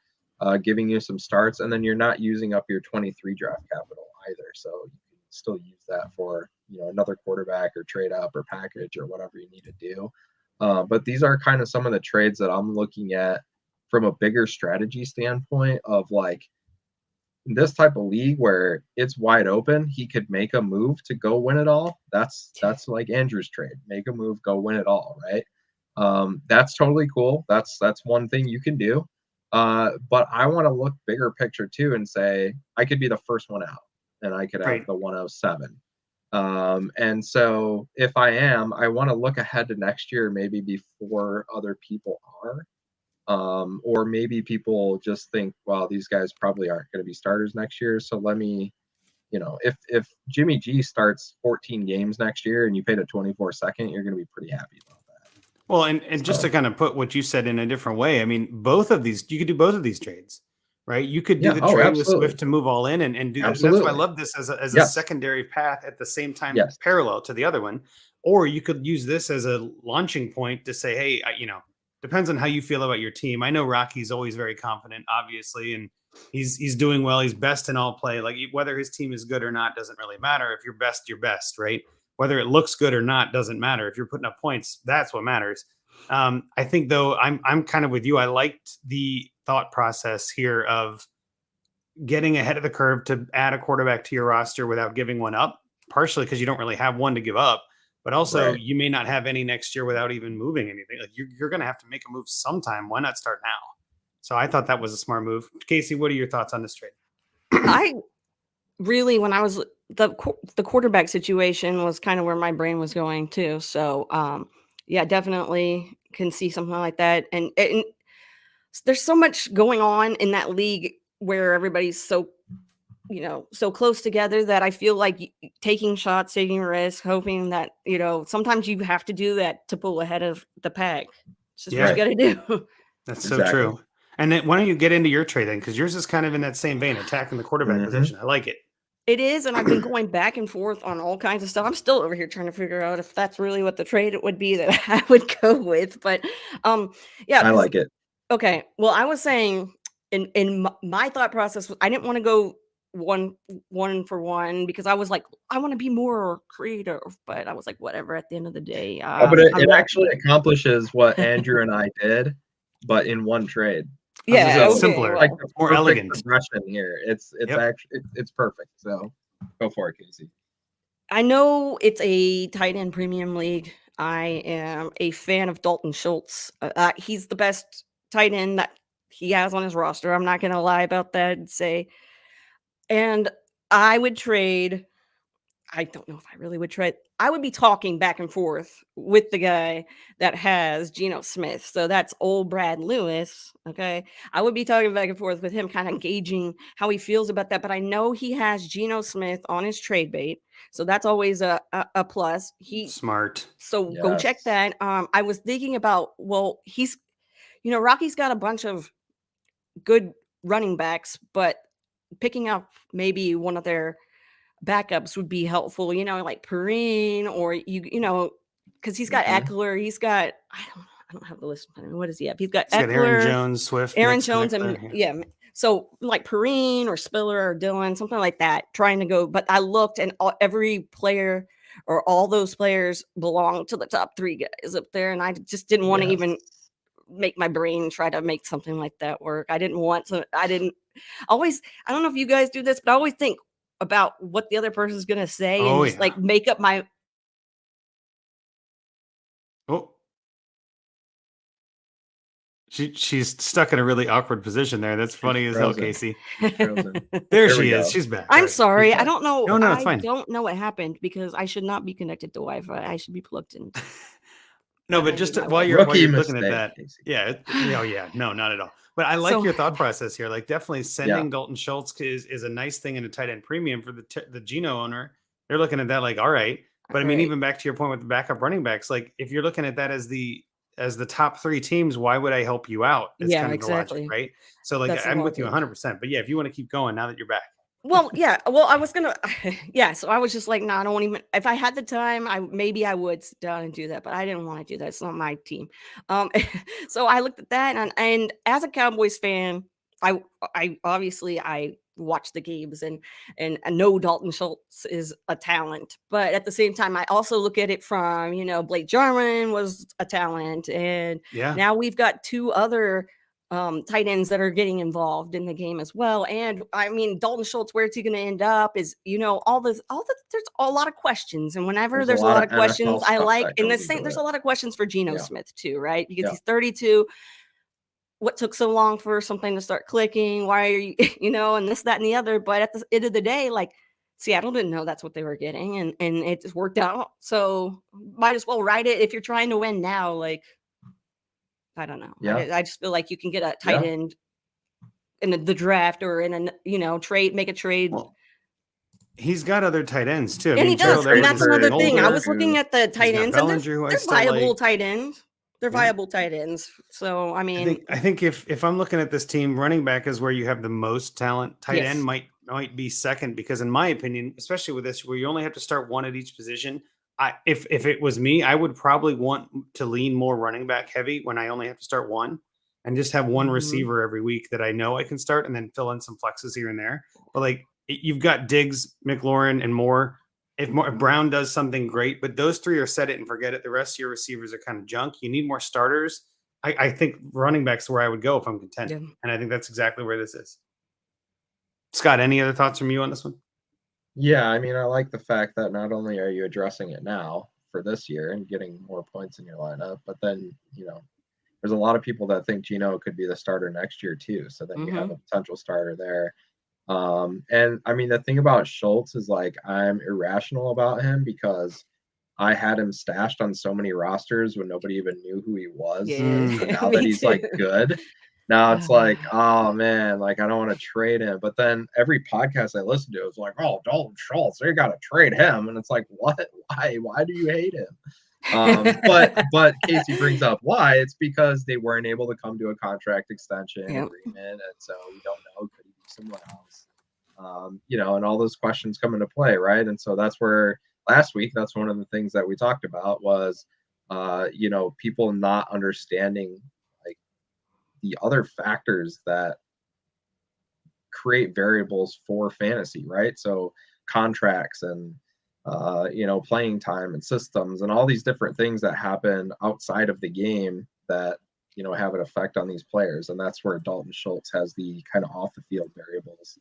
giving you some starts, and then you're not using up your 23 draft capital either. So you can still use that for, another quarterback or trade up or package or whatever you need to do. But these are kind of some of the trades that I'm looking at from a bigger strategy standpoint of like, in this type of league where it's wide open, he could make a move to go win it all. That's like Andrew's trade. Make a move, go win it all, right? That's totally cool. That's one thing you can do. But I want to look bigger picture too and say I could be the first one out and I could have the 107. And so if I am, I want to look ahead to next year, maybe before other people are. Or maybe people just think, well, these guys probably aren't going to be starters next year. So let me, if Jimmy G starts 14 games next year and you paid a 24 second, you're going to be pretty happy about that. Well, and just to kind of put what you said in a different way, I mean, you could do both of these trades, right? You could do the trade with Swift to move all in and do that. That's why I love this as a secondary path at the same time, parallel to the other one. Or you could use this as a launching point to say, hey, depends on how you feel about your team. I know Rocky's always very confident, obviously, and he's doing well. He's best in all play. Like whether his team is good or not doesn't really matter. If you're best, you're best, right? Whether it looks good or not doesn't matter. If you're putting up points, that's what matters. I think though I'm kind of with you. I liked the thought process here of getting ahead of the curve to add a quarterback to your roster without giving one up, partially because you don't really have one to give up. But also, you may not have any next year without even moving anything. Like you're going to have to make a move sometime. Why not start now? So I thought that was a smart move. Casey, what are your thoughts on this trade? I really, when I was the quarterback situation was kind of where my brain was going too. So definitely can see something like that. And there's so much going on in that league where everybody's so close together that I feel like taking shots, taking risks, hoping that, sometimes you have to do that to pull ahead of the pack. It's just what you got to do. That's so true. And then why don't you get into your trade then? Because yours is kind of in that same vein, attacking the quarterback position. I like it. It is. And I've been going back and forth on all kinds of stuff. I'm still over here trying to figure out if that's really what the trade would be that I would go with. But I like it. Okay. Well, I was saying in my thought process, I didn't want to go one for one because I was like, I want to be more creative, but I was like, whatever. At the end of the day, but it actually accomplishes what Andrew and I did, but in one trade. Yeah, simpler, like more elegant progression here. It's actually it's perfect. So go for it, Casey. I know it's a tight end premium league. I am a fan of Dalton Schultz. He's the best tight end that he has on his roster. I'm not going to lie about that and say. And I would trade. I don't know if I really would trade. I would be talking back and forth with the guy that has Geno Smith. So that's old Brad Lewis. Okay. I would be talking back and forth with him, kind of gauging how he feels about that. But I know he has Geno Smith on his trade bait. So that's always a plus. Smart. So go check that. I was thinking about, he's, Rocky's got a bunch of good running backs, but picking up maybe one of their backups would be helpful, like Perrine or because he's got Eckler, he's got I don't have the list. What does he have? He's got Eckler, Aaron Jones, Swift, Aaron Jones, and so like Perrine or Spiller or Dillon, something like that. Trying to go, but I looked and every player or all those players belong to the top 3 guys up there, and I just didn't want to even make my brain try to make something like that work. I didn't want to. I don't know if you guys do this, but I always think about what the other person's going to say and just like make up my. She's stuck in a really awkward position there. That's funny as hell, Casey. There she is. She's back. I'm sorry. I don't know. No, it's fine. I don't know what happened because I should not be connected to Wi-Fi. I should be plugged in. No, but just while you're looking at that, no, not at all. But I like your thought process here. Like definitely sending Dalton Schultz is a nice thing in a tight end premium for the Geno owner. They're looking at that like, all right. But I mean, even back to your point with the backup running backs, like if you're looking at that as the top 3 teams, why would I help you out? It's kind of exactly the logic, right? So like I'm with you 100%. But if you want to keep going now that you're back. Well, I was gonna, so I was just like, no, I don't even. If I had the time, I would sit down and do that, but I didn't want to do that. It's not my team. So I looked at that, and as a Cowboys fan, I obviously watch the games and know Dalton Schultz is a talent. But at the same time, I also look at it from, Blake Jarman was a talent. And now we've got 2 other tight ends that are getting involved in the game as well. And I mean, Dalton Schultz, where's he going to end up is, all the, there's a lot of questions. And whenever there's a lot of questions, I like, in the same, there's a lot of questions for Geno Smith too, right? Because he's 32. What took so long for something to start clicking? Why are you, and this, that, and the other. But at the end of the day, like, Seattle didn't know that's what they were getting, and it just worked out. So might as well ride it if you're trying to win now. Like, I don't know. Yeah. I just feel like you can get a tight end in the draft or in a trade, make a trade. Well, he's got other tight ends too. And he does, and that's another thing. I was looking at the tight ends, and they're viable tight ends. They're viable tight ends. So, I mean, I think if I'm looking at this team, running back is where you have the most talent. Tight end might be second, because in my opinion, especially with this, where you only have to start one at each position, if it was me, I would probably want to lean more running back heavy when I only have to start one, and just have one receiver every week that I know I can start, and then fill in some flexes here and there. But like, you've got Diggs, McLaurin, and Moore. If Brown does something great, but those 3 are set it and forget it. The rest of your receivers are kind of junk. You need more starters. I think running back's where I would go if I'm content. Yeah. And I think that's exactly where this is. Scott, any other thoughts from you on this one? Yeah, I mean, I like the fact that not only are you addressing it now for this year and getting more points in your lineup, but then, there's a lot of people that think Geno could be the starter next year too. So then you have a potential starter there. And I mean, the thing about Schultz is, like, I'm irrational about him because I had him stashed on so many rosters when nobody even knew who he was. Yeah. So now that he's like good, now it's like, oh man, like, I don't want to trade him. But then every podcast I listen to is like, oh, Dalton Schultz, they got to trade him. And it's like, what? Why do you hate him? But Kacey brings up why. It's because they weren't able to come to a contract extension agreement, and so we don't know, could he be somewhere else? And all those questions come into play, right? And so that's where last week, that's one of the things that we talked about was, people not understanding, like, the other factors that create variables for fantasy, right? So contracts and playing time and systems and all these different things that happen outside of the game that have an effect on these players. And that's where Dalton Schultz has the kind of off the field variables.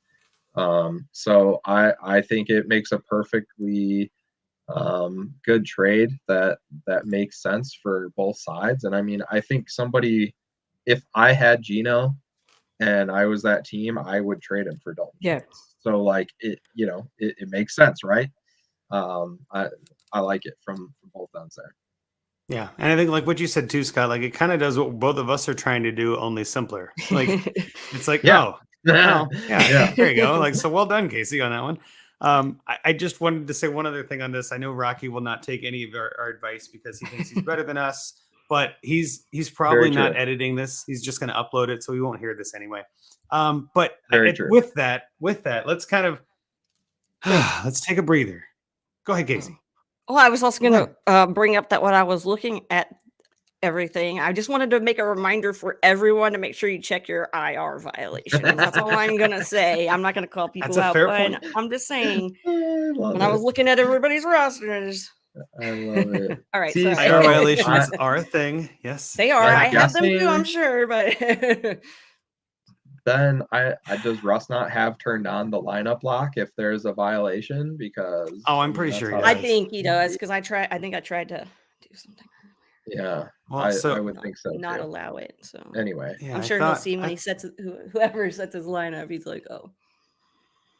So I think it makes a perfectly good trade that makes sense for both sides. And I mean, I think if I had Geno and I was that team, I would trade him for Dalton. Yeah. So like it makes sense, right? I like it from both ends there. Yeah, and I think like what you said too, Scott, like it kind of does what both of us are trying to do, only simpler. Like it's like, yeah, there you go. Like, so well done, Kacey, on that one. I just wanted to say one other thing on this. I know Rocky will not take any of our advice because he thinks he's better than us, but he's probably not editing this. He's just going to upload it, so we won't hear this anyway. But with that, let's kind of let's take a breather. Go ahead, Kacey. Well, I was also going to bring up that when I was looking at everything, I just wanted to make a reminder for everyone to make sure you check your IR violations. That's all I'm going to say. I'm not going to call people out, but I'm just saying when I was looking at everybody's rosters. I love it. All right. IR violations are a thing. Yes. They are. I have them too, I'm sure, but... Then does Russ not have turned on the lineup lock if there's a violation? Because I'm pretty sure he does. I think he does because I think I tried to do something. Yeah, well, I would think so. Not allow it. So anyway, I'm sure he'll see when he sets whoever sets his lineup. He's like, oh.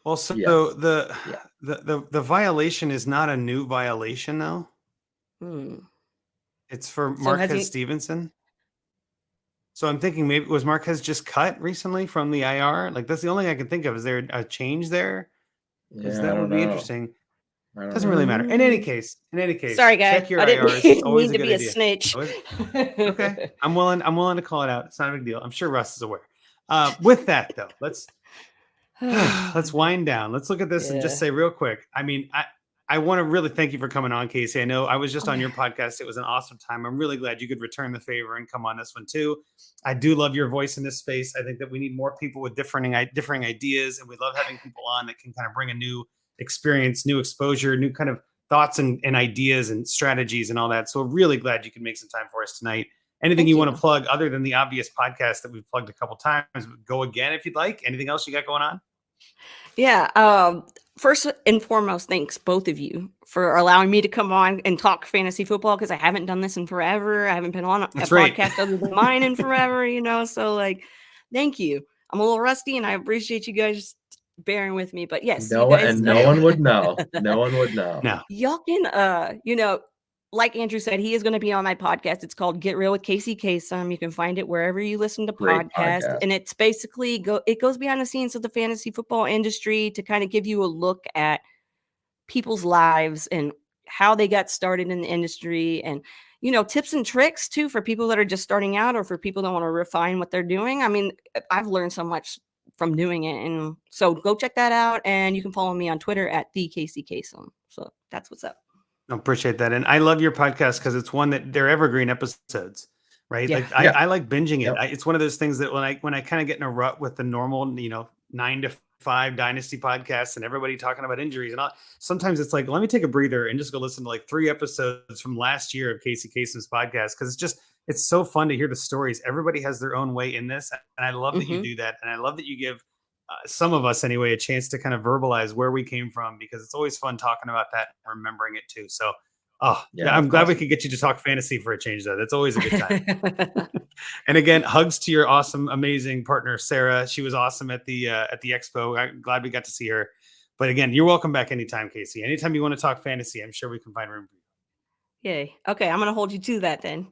Well, so the violation is not a new violation though. It's for Marquez Stevenson. So I'm thinking maybe was Marquez just cut recently from the IR? Like that's the only thing I can think of. Is there a change there? Because that would be interesting. Doesn't really matter. In any case, sorry guys, check your I didn't IRs. It's always mean to be a idea. snitch. Okay, I'm willing to call it out. It's not a big deal. I'm sure Russ is aware. With that though, let's wind down. Let's look at this and just say real quick. I mean, I want to really thank you for coming on, Kacey. I know I was just on your podcast. It was an awesome time. I'm really glad you could return the favor and come on this one too. I do love your voice in this space. I think that we need more people with differing ideas, and we love having people on that can kind of bring a new experience, new exposure, new kind of thoughts and ideas and strategies and all that. So really glad you could make some time for us tonight. Anything you want to plug other than the obvious podcast that we've plugged a couple times? Go again if you'd like. Anything else you got going on? Yeah. First and foremost, thanks both of you for allowing me to come on and talk fantasy football, because I haven't done this in forever. I haven't been on a podcast other than mine in forever, So like, thank you. I'm a little rusty, and I appreciate you guys bearing with me. But yes, no one would know. No one would know. No. Y'all can, like Andrew said, he is going to be on my podcast. It's called Get Real with Kacey Kasem. You can find it wherever you listen to podcasts. And it's basically it goes behind the scenes of the fantasy football industry to kind of give you a look at people's lives and how they got started in the industry, and tips and tricks too for people that are just starting out, or for people that want to refine what they're doing. I mean, I've learned so much from doing it, and so go check that out. And you can follow me on Twitter at the Kacey Kasem. So that's what's up. I appreciate that. And I love your podcast because it's one that they're evergreen episodes, right? Yeah. Like I like binging it. It's one of those things that when I kind of get in a rut with the normal, 9 to 5 Dynasty podcasts and everybody talking about injuries and all, sometimes it's like, let me take a breather and just go listen to like 3 episodes from last year of Kacey Kasem's podcast. Cause it's so fun to hear the stories. Everybody has their own way in this. And I love that you do that. And I love that you give some of us anyway a chance to kind of verbalize where we came from, because it's always fun talking about that and remembering it too. So I'm glad we could get you to talk fantasy for a change, though. That's always a good time. And again, hugs to your awesome, amazing partner, Sarah. She was awesome at the expo. I'm glad we got to see her. But again, you're welcome back anytime, Kacey. Anytime you want to talk fantasy, I'm sure we can find room for you. Yay. Okay, I'm going to hold you to that then.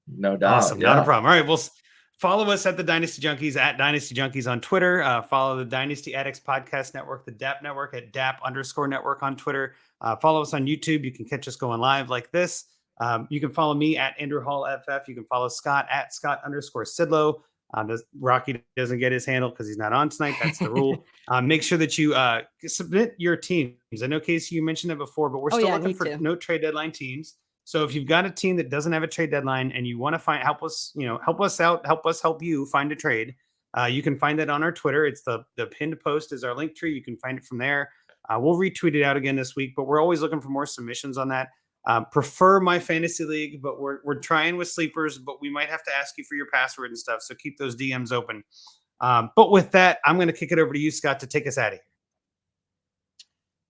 No doubt. Awesome. Not a problem. All right, well, follow us at the Dynasty Junkies, at Dynasty Junkies on Twitter. Follow the Dynasty Addicts Podcast Network, the DAP Network, at DAP_network on Twitter. Follow us on YouTube. You can catch us going live like this. You can follow me at Andrew Hall FF. You can follow Scott at Scott_Sidlow. Rocky doesn't get his handle because he's not on tonight. That's the rule. Make sure that you submit your teams. I know, Kacey, you mentioned it before, but we're still looking for no trade deadline teams. So if you've got a team that doesn't have a trade deadline and you want to help us out, help us help you find a trade, you can find that on our Twitter. It's the pinned post is our link tree. You can find it from there. We'll retweet it out again this week, but we're always looking for more submissions on that. Prefer my fantasy league, but we're trying with sleepers, but we might have to ask you for your password and stuff. So keep those DMs open. But with that, I'm going to kick it over to you, Scott, to take us out of here.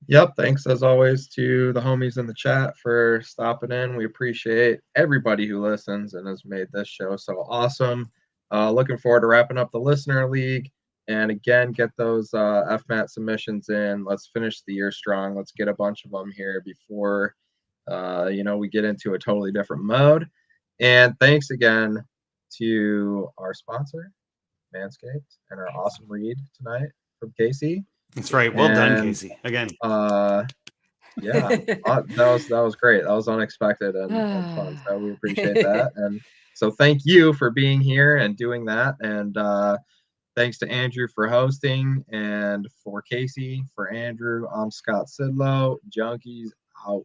Yep. Thanks as always to the homies in the chat for stopping in. We appreciate everybody who listens and has made this show so awesome. Looking forward to wrapping up the listener league. And again, get those FMAT submissions in. Let's finish the year strong. Let's get a bunch of them here before, we get into a totally different mode. And thanks again to our sponsor, Manscaped, and our awesome read tonight from Kacey. That's right. Well done, Kacey. Again. That was great. That was unexpected and fun. So we appreciate that. And so thank you for being here and doing that. And thanks to Andrew for hosting, and for Kacey, for Andrew, I'm Scott Sidlow. Junkies out.